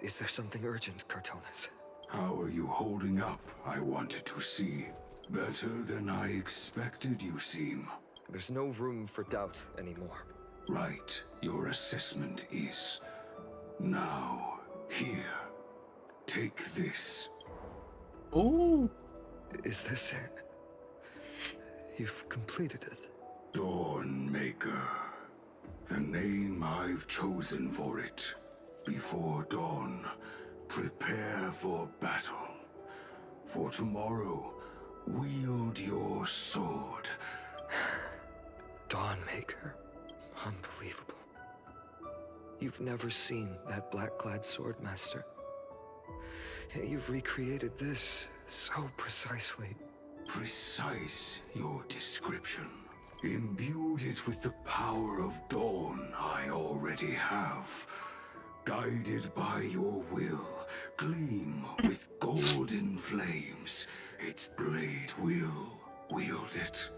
Is there something urgent, Cortonis? How are you holding up? I wanted to see. Better than I expected, you seem. There's no room for doubt anymore. Right. Your assessment is... Now, here. Take this. Oh! Is this it? You've completed it. Dawnmaker. The name I've chosen for it. Before dawn, prepare for battle. For tomorrow, wield your sword. Dawnmaker. Unbelievable. You've never seen that black-clad swordmaster. Yet you've recreated this so precisely. Precise, your description. Imbued it with the power of dawn I already have. Guided by your will, gleam with golden flames. Its blade will wield it.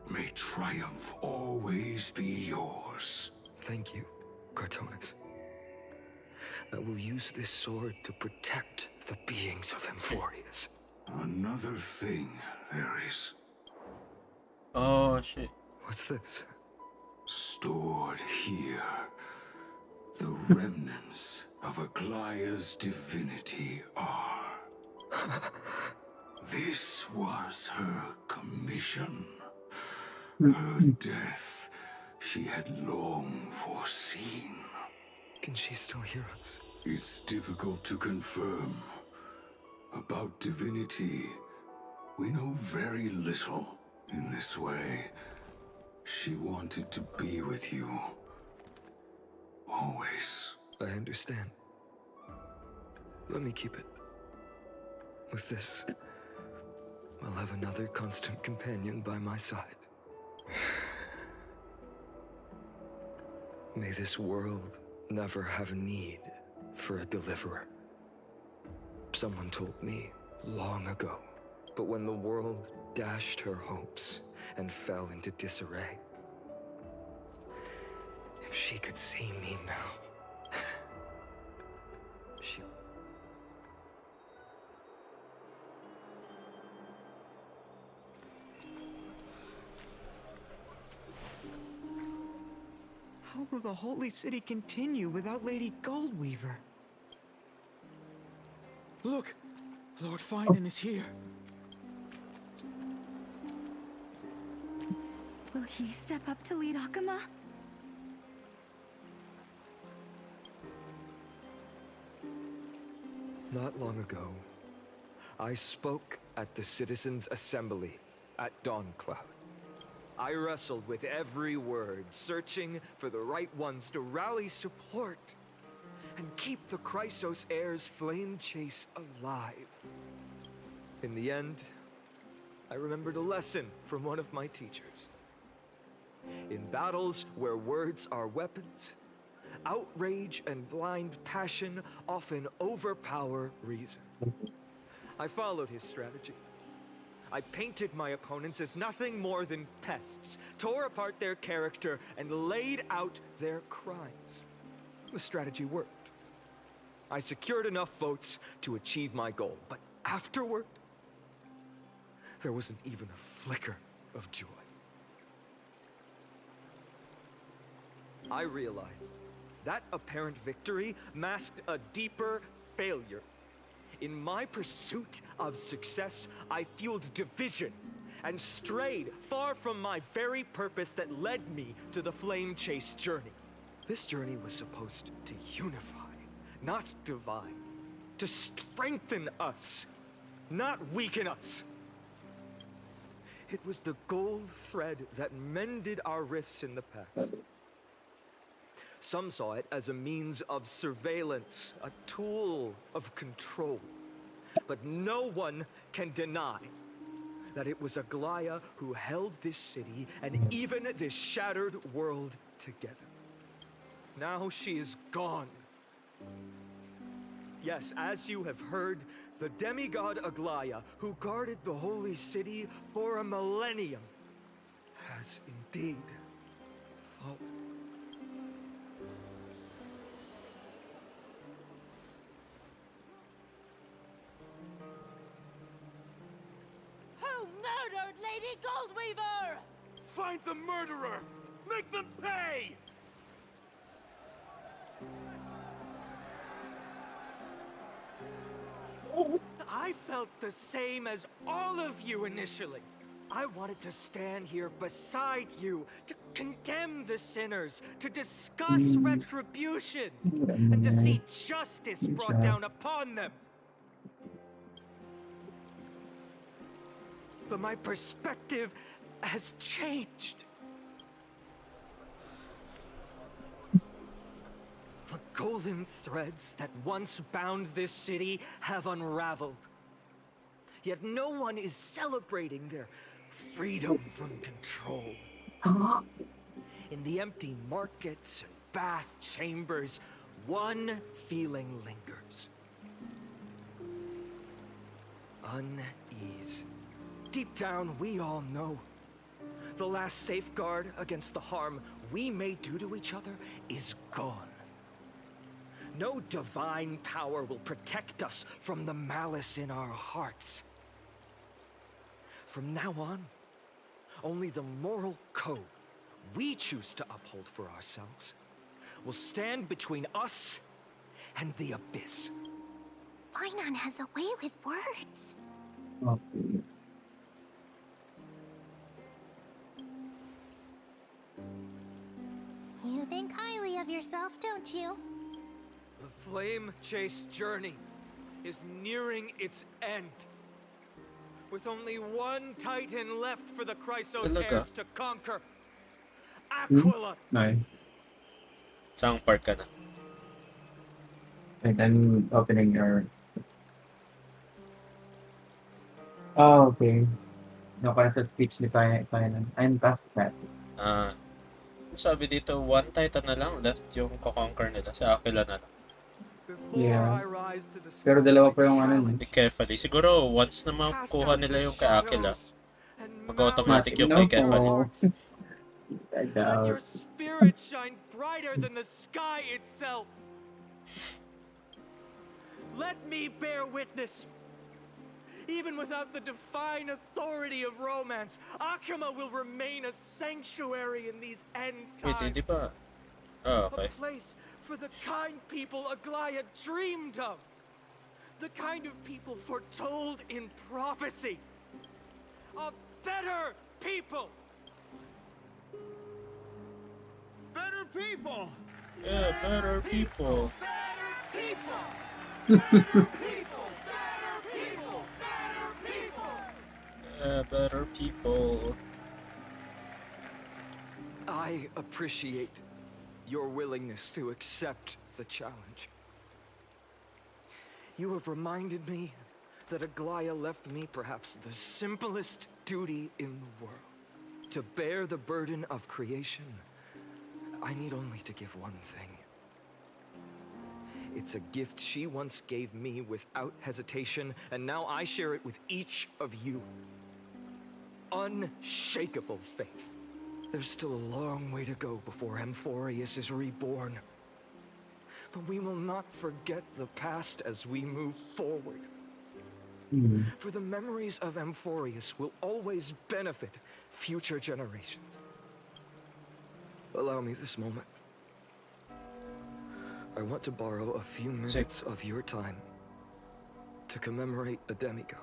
May triumph always be yours. Thank you, Cortonis. I will use this sword to protect the beings of Emphorius. Another thing there is. Oh, shit. What's this? Stored here. The remnants of Aglaya's divinity are. This was her commission. Her death she had long foreseen. Can she still hear us? It's difficult to confirm. About divinity, we know very little in this way. She wanted to be with you. Always. I understand. Let me keep it. With this, I'll have another constant companion by my side. May this world never have need for a deliverer. Someone told me long ago, but when the world dashed her hopes and fell into disarray, if she could see me now, she... How will the Holy City continue without Lady Goldweaver? Look! Lord Finan is here. Will he step up to lead Akuma? Not long ago, I spoke at the Citizens' Assembly at Dawncloud. I wrestled with every word, searching for the right ones to rally support and keep the Chrysos Heir's flame chase alive. In the end, I remembered a lesson from one of my teachers. In battles where words are weapons, outrage and blind passion often overpower reason. I followed his strategy. I painted my opponents as nothing more than pests, tore apart their character, and laid out their crimes. The strategy worked. I secured enough votes to achieve my goal, but afterward, there wasn't even a flicker of joy. I realized that apparent victory masked a deeper failure. In my pursuit of success, I fueled division and strayed far from my very purpose that led me to the flame chase journey. This journey was supposed to unify, not divide. To strengthen us, not weaken us. It was the gold thread that mended our rifts in the past. Some saw it as a means of surveillance, a tool of control. But no one can deny that it was Aglaya who held this city and even this shattered world together. Now she is gone. Yes, as you have heard, the demigod Aglaya, who guarded the holy city for a millennium, has indeed fallen. Who murdered Lady Goldweaver? Find the murderer! Make them pay! I felt the same as all of you initially. I wanted to stand here beside you, to condemn the sinners, to discuss retribution, and to see justice brought down upon them. But my perspective has changed. The golden threads that once bound this city have unraveled. Yet no one is celebrating their freedom from control. In the empty markets and bath chambers, one feeling lingers. Unease. Deep down, we all know the last safeguard against the harm we may do to each other is gone. No divine power will protect us from the malice in our hearts. From now on, only the moral code we choose to uphold for ourselves will stand between us and the abyss. Finan has a way with words. Okay. You think highly of yourself, don't you? The flame chase journey is nearing its end. With only one titan left for the Chrysos heirs to conquer. Aquila! Okay. Saan part ka na? And then opening your... Oh, okay. No, para sa speech ni Finan. I'm past that. Sabi dito, one titan na lang left yung ko-conquer nila. Sa Aquila na lang. Yeah. Pero dalawa pa yung ano. Be carefully. Siguro, once na makuha nila yung kay Aquila, mag-automatic yung kay Carefully. I Let doubt. your spirit shine brighter than the sky itself. Let me bear witness. Even without the divine authority of romance, Akuma will remain a sanctuary in these end times. Wait, hindi pa. Oh, okay. A place for the kind people Aglaya dreamed of. The kind of people foretold in prophecy. A better people. Better people! Yeah, better people. Better people! Better people! Better people. I appreciate your willingness to accept the challenge. You have reminded me that Aglaya left me perhaps the simplest duty in the world. To bear the burden of creation, I need only to give one thing. It's a gift she once gave me without hesitation, and now I share it with each of you. Unshakable faith. There's still a long way to go before Amphorius is reborn. But we will not forget the past as we move forward. For the memories of Amphorius will always benefit future generations. Allow me this moment. I want to borrow a few minutes of your time to commemorate a demigod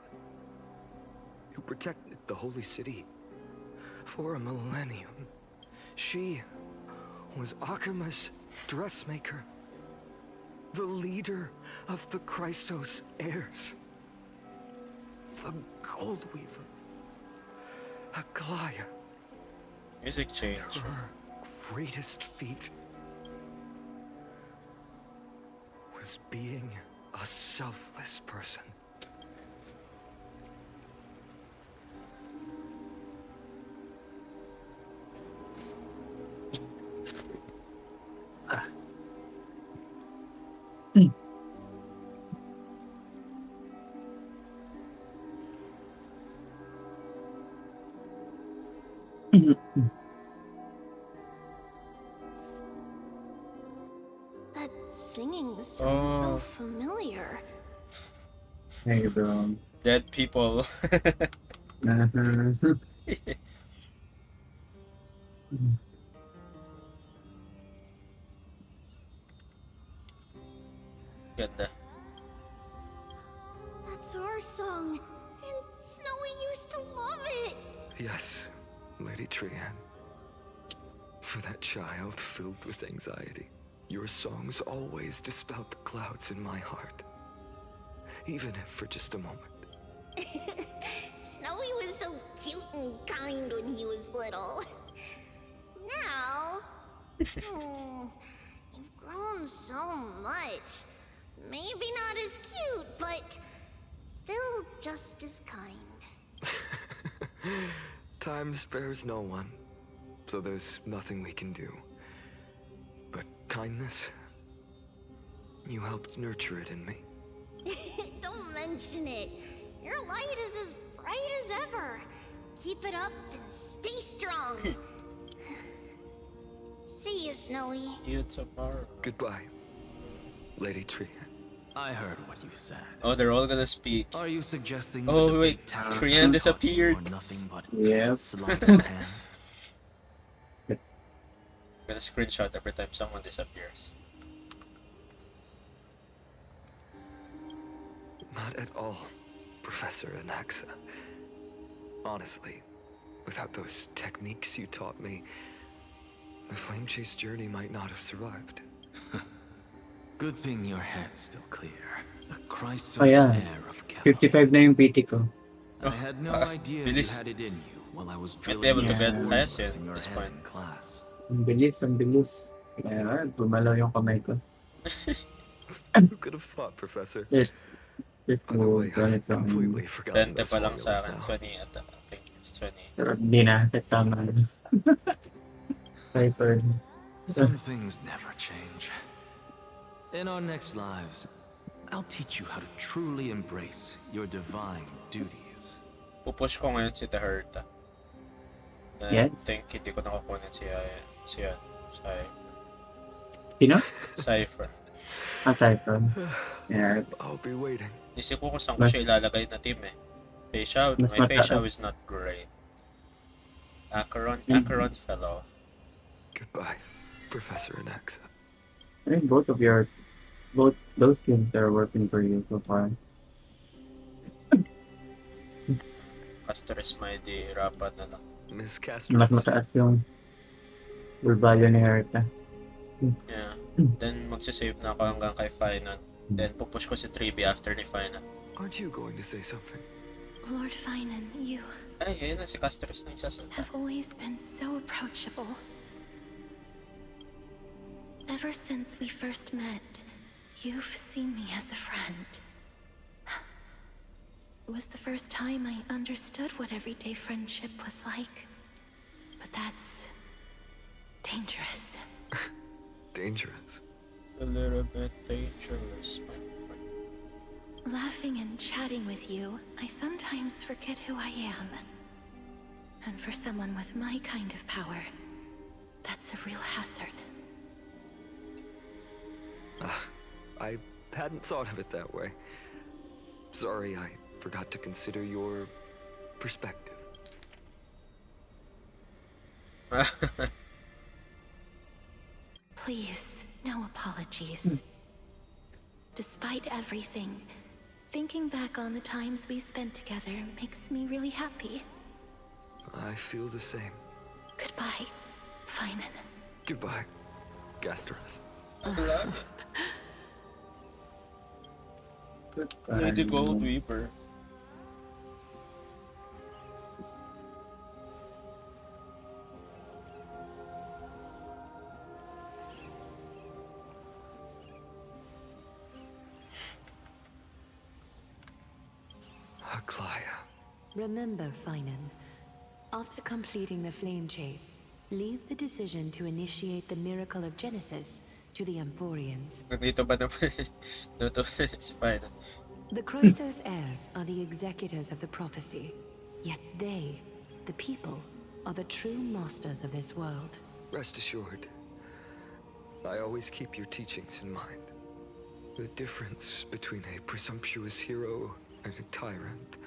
who protected the Holy City. For a millennium, she was Akima's dressmaker, the leader of the Chrysos heirs, the Gold Weaver, Aglaya. Music change. Her greatest feat was being a selfless person. That singing sounds so familiar. There you go. Dead people. Ganda. That's our song, and Snowy used to love it. Yes, Lady Trian. For that child filled with anxiety, your songs always dispelled the clouds in my heart. Even if for just a moment. Snowy was so cute and kind when he was little. Now, you've grown so much. Maybe not as cute, but still just as kind. Time spares no one, so there's nothing we can do. But kindness, you helped nurture it in me. Don't mention it. Your light is as bright as ever. Keep it up and stay strong. See you, Snowy. You tomorrow. Goodbye, Lady Trian. I heard what you said. Oh, they're all gonna speak. Are you suggesting Oh that the wait, big towers Trian are disappeared. or nothing but Yep. sleight of hand? I'm gonna screenshot every time someone disappears. Not at all, Professor Anaxa. Honestly, without those techniques you taught me, the Flame Chase journey might not have survived. Good thing your head's still clear. The Chrysos Oh yeah, heir of Kefla. 55 na yung PT ko. I had no idea you bilis. had it in you while I was Might be able drilling to your get formulas less in in your this head point. in class. Ang bilis, ang bilis. Kaya, bumalaw yung kamay ko. Who could have thought, Professor? It By the way, I've ganito. completely forgotten 20 those pa lang sa formulas akin. now. 20 I think it's 20. Pero di na, tama. Cypher. Some things never change. In our next lives, I'll teach you how to truly embrace your divine duties. Pupush ko ngayon si Taherta. Yes. I think hindi ko nakukunin si Sino? Cypher. Cypher. Yeah. I'll be waiting. Isip ko kung saan ko siya ilalagay na team eh. Facial, Mas my facial mataas. is not great. Acheron fell off. Goodbye, Professor Anaxa. I think both those teams are working for you so far. Castor is my di rapat na lang. Miss Mas Castro. mataas yung full value ni Herta. Yeah. Then magsisave na ako hanggang kay Final. Then pupush ko si 3B after ni Final. Aren't you going to say something? Lord Finan, you Ay, ayun na si Castor na nagsasalita. have always been so approachable. Ever since we first met, you've seen me as a friend. It was the first time I understood what everyday friendship was like. But that's dangerous. Dangerous. A little bit dangerous, my friend. Laughing and chatting with you, I sometimes forget who I am. And for someone with my kind of power, that's a real hazard. I hadn't thought of it that way. Sorry, I forgot to consider your perspective. Please, no apologies. Despite everything, thinking back on the times we spent together makes me really happy. I feel the same. Goodbye, Finan. Goodbye, Gasteras. Lady Gold Weaver. Aglaya. Remember, Finan, after completing the flame chase, leave the decision to initiate the miracle of Genesis to the Amphorians. Nandito ba naman? Dito si Finan. The Croesus heirs are the executors of the prophecy, yet they, the people, are the true masters of this world. Rest assured, I always keep your teachings in mind. The difference between a presumptuous hero and a tyrant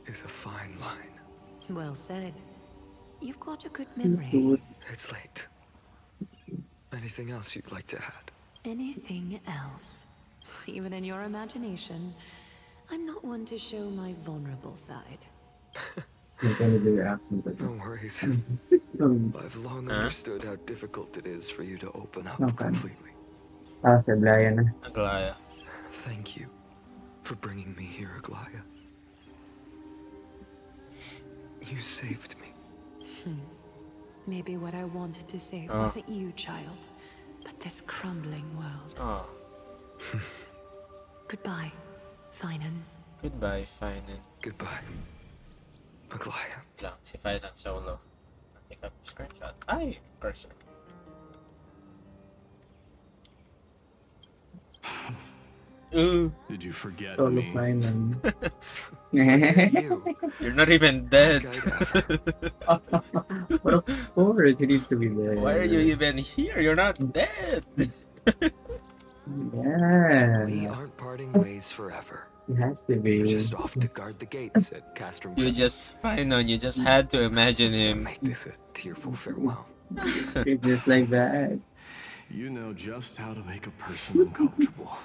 is a fine line. Well said. You've got a good memory. It's late. Anything else you'd like to add? Anything else? Even in your imagination, I'm not one to show my vulnerable side. No worries. I've long understood how difficult it is for you to open up completely. Aglaya. Thank you for bringing me here, Aglaya. You saved me. Maybe what I wanted to say wasn't you, child, but this crumbling world. Oh. Goodbye, Finan. Goodbye, Finan. Goodbye, Aglaya. Lang, si Finan solo. Take up screenshot. Ay, cursor. Ooh. Did you forget Solo me? Finan. You're not even dead. But of course, you need to be there. Why are you even here? You're not dead. Yeah. We aren't parting ways forever. It has to be. You're just off to guard the gates at Castrum. You just, Finan, you just had to imagine him. Make this a tearful farewell. It's just like that. You know just how to make a person uncomfortable.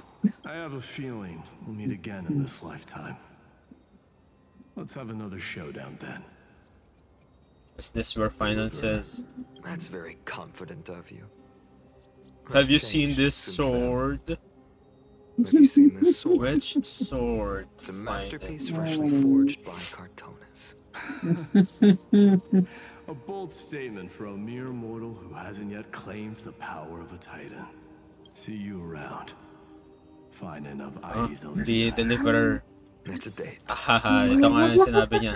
I have a feeling we'll meet again in this lifetime. Let's have another showdown then. Is this where Finan says, That's very confident of you. have you seen this sword? Have you seen this sword? Which sword? It's a masterpiece freshly forged by Cartonis. A bold statement for a mere mortal who hasn't yet claimed the power of a titan. See you around. Finan of Ides The deliverer. It's a date. Ahaha, ito nga yung sinabi niya.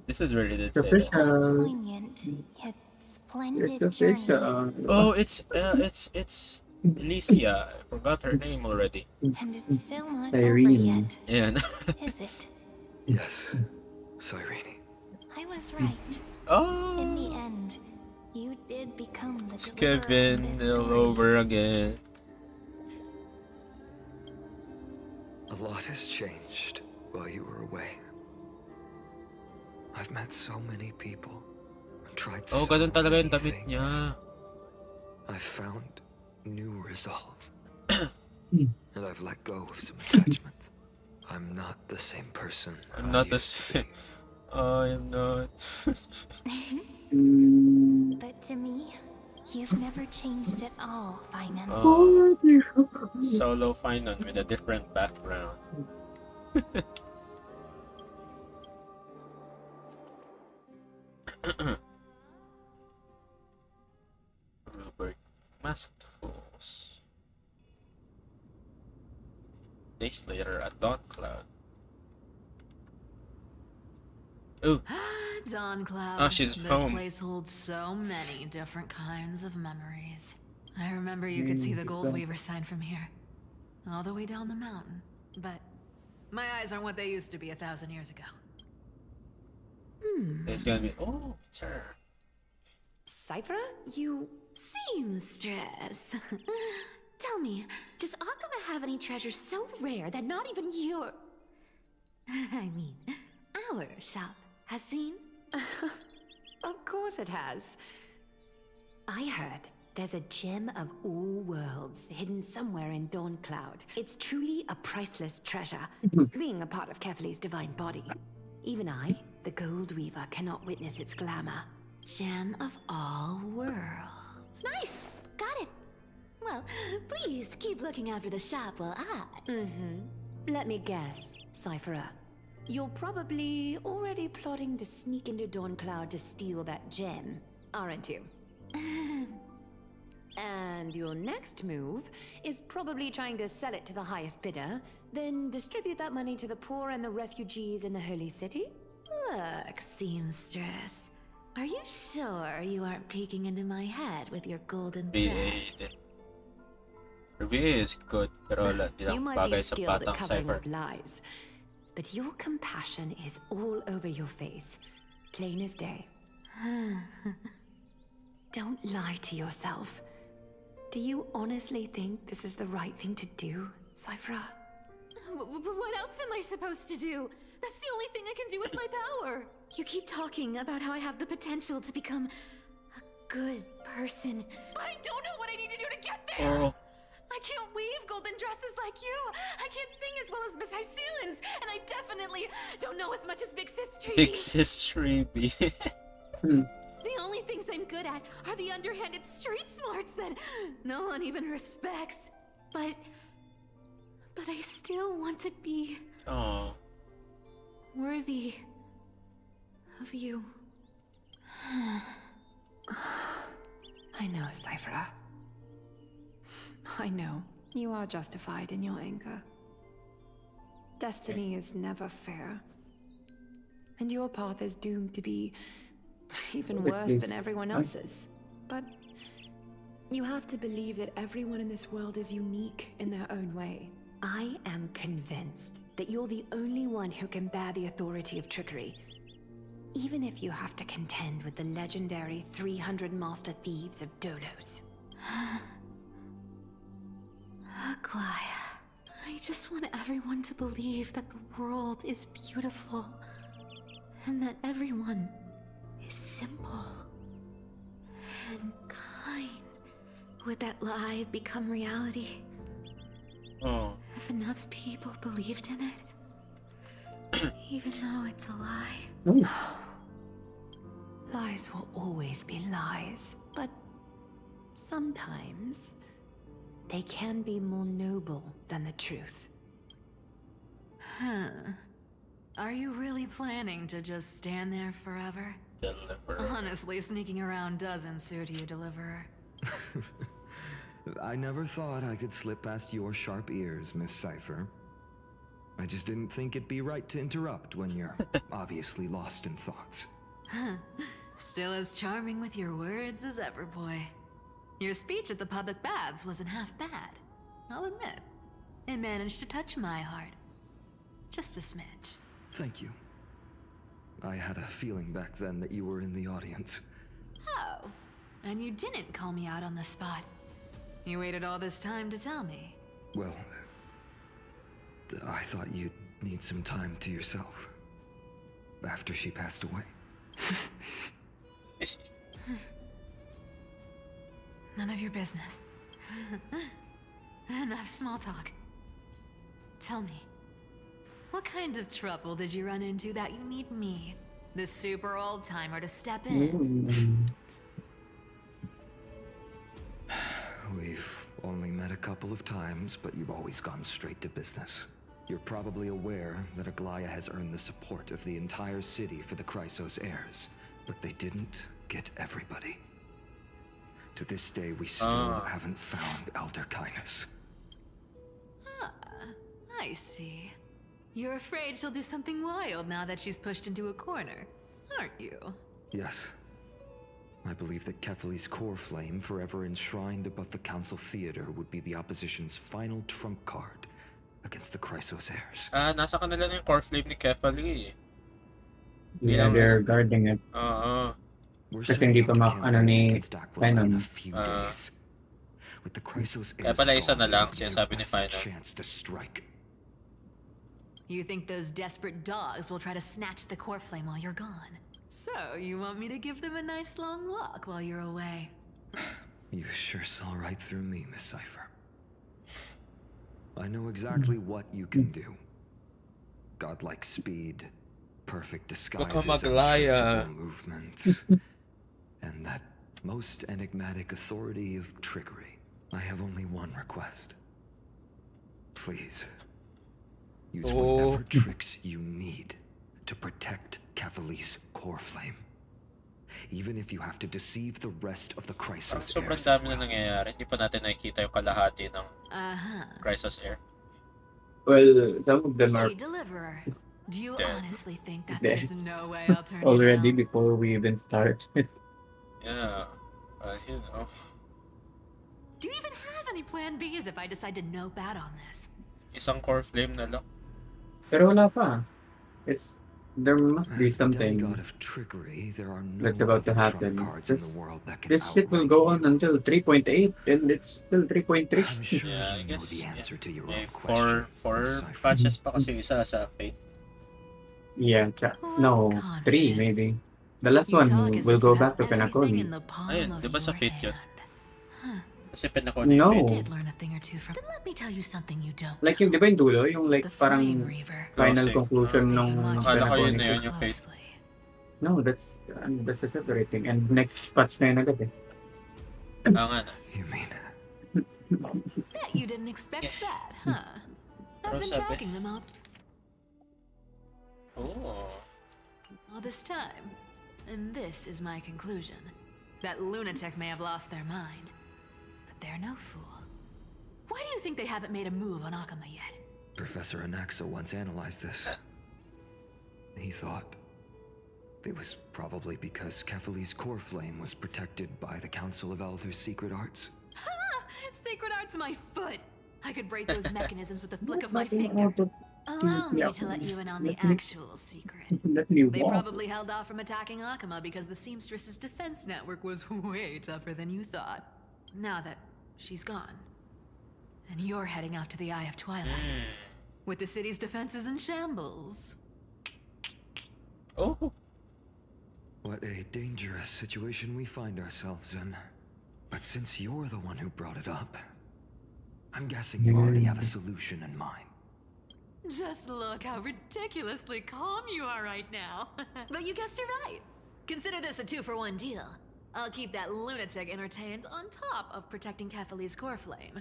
This is where he did say that. Poignant, yet splendid journey. Oh, it's Alicia. I forgot her name already. And it's still not over Irene. yet, Yeah. is it? Yes, Cyrene. I was right. Oh. In the end, you did become the It's deliverer of Kevin this all story. over again. A lot has changed while you were away. I've met so many people and tried so Oh, ganun talaga yung many damit things. niya. I've found new resolve. And I've let go of some attachments. I'm not the same person I'm I not the used to same. I am not. But to me, you've never changed at all, Finan. Solo Finan with a different background. Robert Masked Fools. Days later at Dawn Cloud. Ooh. Dawn Cloud. Oh, she's this home. place holds so many different kinds of memories. I remember you could see the Gold Weaver sign from here, all the way down the mountain. But my eyes aren't what they used to be 1,000 years ago. It's gonna be. Oh, it's her. Cypher, you seamstress. Tell me, does Akuma have any treasures so rare that not even your... I mean, our shop has seen? Of course it has. I heard there's a gem of all worlds hidden somewhere in Dawn Cloud. It's truly a priceless treasure, being a part of Kefali's divine body. Even I, The Gold Weaver cannot witness its glamour. Gem of all worlds. Nice! Got it! Well, please keep looking after the shop while I... Let me guess, Cypherer. You're probably already plotting to sneak into Dawncloud to steal that gem, aren't you? And your next move is probably trying to sell it to the highest bidder, then distribute that money to the poor and the refugees in the Holy City? Look, seamstress. Are you sure you aren't peeking into my head with your golden threads? RBA is good, pero di You lang might be bagay sa skilled at batang covering Cypher. up lies, but your compassion is all over your face, plain as day. Don't lie to yourself. Do you honestly think this is the right thing to do, Cypher? What else am I supposed to do? That's the only thing I can do with my power. You keep talking about how I have the potential to become a good person. But I don't know what I need to do to get there. Oh. I can't weave golden dresses like you. I can't sing as well as Miss Hycelan's. And I definitely don't know as much as Big Sis Tree. Big History B. The only things I'm good at are the underhanded street smarts that no one even respects. But I still want to be worthy of you. I know, Cypher. I know. You are justified in your anger. Destiny is never fair. And your path is doomed to be even worse than everyone else's. But you have to believe that everyone in this world is unique in their own way. I am convinced that you're the only one who can bear the authority of trickery. Even if you have to contend with the legendary 300 master thieves of Dolos. Aglaia, I just want everyone to believe that the world is beautiful. And that everyone is simple and kind. Would that lie become reality? If enough people believed in it, even though it's a lie. Lies will always be lies, but sometimes they can be more noble than the truth. Are you really planning to just stand there forever? Honestly, sneaking around doesn't suit you, Deliverer. I never thought I could slip past your sharp ears, Miss Cypher. I just didn't think it'd be right to interrupt when you're obviously lost in thoughts. Still as charming with your words as ever, boy. Your speech at the public baths wasn't half bad. I'll admit. It managed to touch my heart. Just a smidge. Thank you. I had a feeling back then that you were in the audience. Oh, and you didn't call me out on the spot. You waited all this time to tell me. Well, I thought you'd need some time to yourself. After she passed away. None of your business. Enough small talk. Tell me, what kind of trouble did you run into that you need me, the super old-timer, to step in? We've only met a couple of times, but you've always gone straight to business. You're probably aware that Aglaia has earned the support of the entire city for the Chrysos heirs, but they didn't get everybody. To this day, we still haven't found Elder Kindness. I see. You're afraid she'll do something wild now that she's pushed into a corner, aren't you? Yes. I believe that Kefali's core flame, forever enshrined above the Council Theater, would be the opposition's final trump card against the Chrysos heirs. Nasa kanila na yung core flame ni Kefali. Yeah, they're guarding it. Kasi hindi pa ni Venom. With the Chrysos Kaya pala isa na lang, sinasabi ni Final. Chance to strike. You think those desperate dogs will try to snatch the core flame while you're gone? So, you want me to give them a nice long walk while you're away? You sure saw right through me, Miss Cypher. I know exactly what you can do. Godlike speed, perfect Baka disguises and maglaya. traceable movements. And that most enigmatic authority of trickery. I have only one request. Please, use whatever tricks you need to protect Cavali's core flame. Even if you have to deceive the rest of the Chrysos Sobrang heirs as dami na well. nangyayari. Hindi pa natin nakikita yung kalahati ng Chrysos heir. Well, some of them are Hey, Deliverer. Do you dead. honestly think that Dead. there's no way I'll turn you already down? before we even start. Yeah, you know. Do you even have any plan Bs if I decide to nope out on this? Isang core flame na lang. Pero wala pa. There must be As the something demigod of trickery, there are no that's about to other trump happen. cards in the world that can This shit will outrank go on until 3.8 and it's still 3.3. I'm sure Yeah, I you know guess the answer to your may own question. four Miss Cypher. patches pa kasi isa sa Fate. Yeah, no, 3 maybe. The last You one talk as will if go you have back to everything Penacoli. in the palm Ayun, of di ba sa your Fate yun? Huh. Kasi Penacoli No. Fate. Did learn a thing or two from. Then let me tell you something you don't. Like yung di ba yung dulo? Yung like The parang Flame Reaver. final Kasi, conclusion They've nung been watching Akala ko you yun na Penacoli. yun yung Fate. closely. No, that's a separate thing. And next patch na yun agad eh. Nga na. You mean Bet you didn't expect that, huh? I've been Sabi. tracking them out Oh. all this time. And this is my conclusion. That lunatic may have lost their mind, but they're no fool. Why do you think they haven't made a move on Akama yet? Professor Anaxa once analyzed this? He thought it was probably because Kefali's core flame was protected by the Council of Elders' secret arts. Ha! Sacred Art's my foot! I could break those mechanisms with a flick of my finger. Allow me to let you in on the actual secret. They probably held off from attacking Akama because the Seamstress's defense network was way tougher than you thought. Now that she's gone, and you're heading out to the Eye of Twilight, with the city's defenses in shambles. Oh. What a dangerous situation we find ourselves in. But since you're the one who brought it up, I'm guessing you already have a solution in mind. Just look how ridiculously calm you are right now. But you guessed it right. Consider this a 2-for-1 deal. I'll keep that lunatic entertained on top of protecting Kefali's core flame.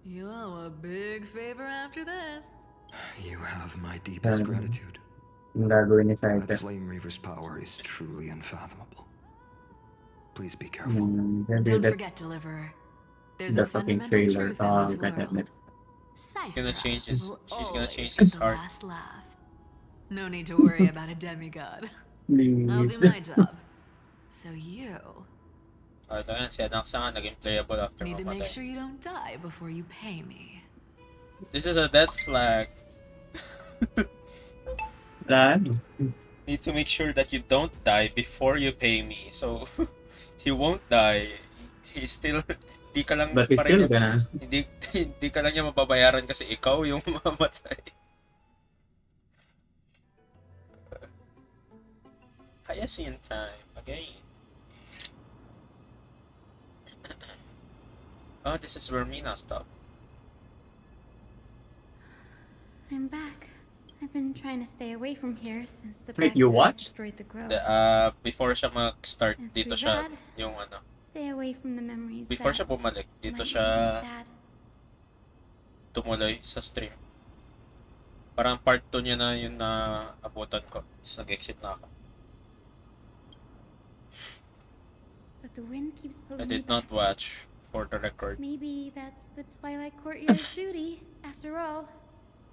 You owe a big favor after this. You have my deepest gratitude. Yung gagawin ni That Saita. Flame Reaver's power is truly unfathomable. Please be careful. Don't Maybe forget, Deliverer. There's the a fucking fundamental trailer. truth in this God damn world. it. She's gonna change his. Will She's gonna always change have his the heart. last laugh. No need to worry about a demigod. Please. I'll do my job. So you Oh, ito yan. Si Anaxa nga naging playable after need to make mamatay. sure you don't die before you pay me. This is a death flag. Ano? Need to make sure that you don't die before you pay me. So, he won't die. He's still... Hindi ka lang But he's pa still rin- gonna. Hindi ka lang niya mababayaran kasi ikaw yung mamatay. Hyacinth time. Again. Oh, this is where Mina stopped. I'm back. I've been trying to stay away from here since the Wait, Black you Tide what? destroyed the grove. Before siya mag-start, And dito through siya, that, yung ano, Stay away from the memories before that siya bumalik, dito might siya make me sad. tumuloy sa stream. Parang part 2 niya na yung naabutan ko. Tapos nag-exit na ako. But the wind keeps I pulling me did not back. watch for the record. Maybe that's the Twilight Courtyard's duty, after all.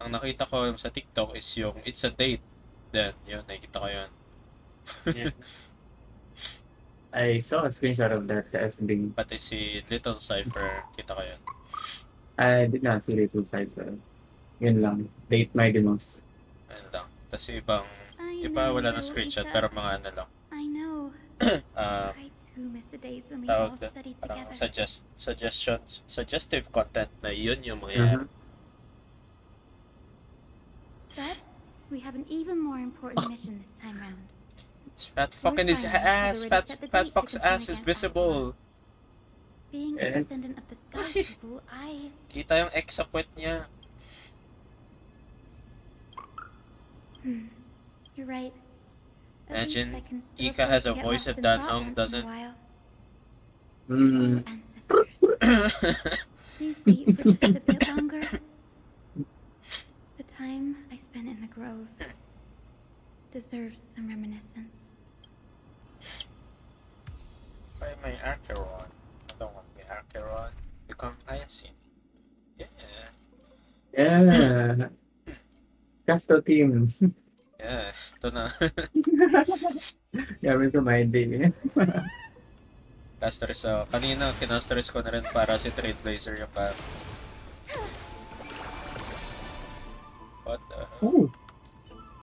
Ang nakita ko sa TikTok is yung it's a date. Then, yun, nakita ko yun. Yeah. I saw a screenshot of that sa FB. Pati si Little Cypher, kita ko yun. I did not see Little Cypher. Yun lang. Date my demos. Ayun lang. Tapos yung ibang, I iba know, wala na little screenshot Ika. pero mga ano lang. I know. Ah, I too miss the days when we tawag all doon, studied parang together. suggestive content na yun yung mangyayari. But we have an even more important mission this time round. Fat fucking his Finally, ass, has already fat, set the fat date to fuck's compete ass is against visible. Being a descendant of the Sky People, I... Kita yung X sa puwet niya. You're right. At least I Imagine can still Ika has a get voice lost if in that thought Hung once in a doesn't. while. Mm. Oh, ancestors. Please wait for just a bit longer. The time I spent in the grove deserves some reminiscence. Try my Acheron. I don't want my Acheron. Become Hyacinth. Yeah. Yeah. Casto team. Yeah. Ito na. Gamit ko my day. Castress, kanina kinastress ko na rin para si Trailblazer yung par. What the hell?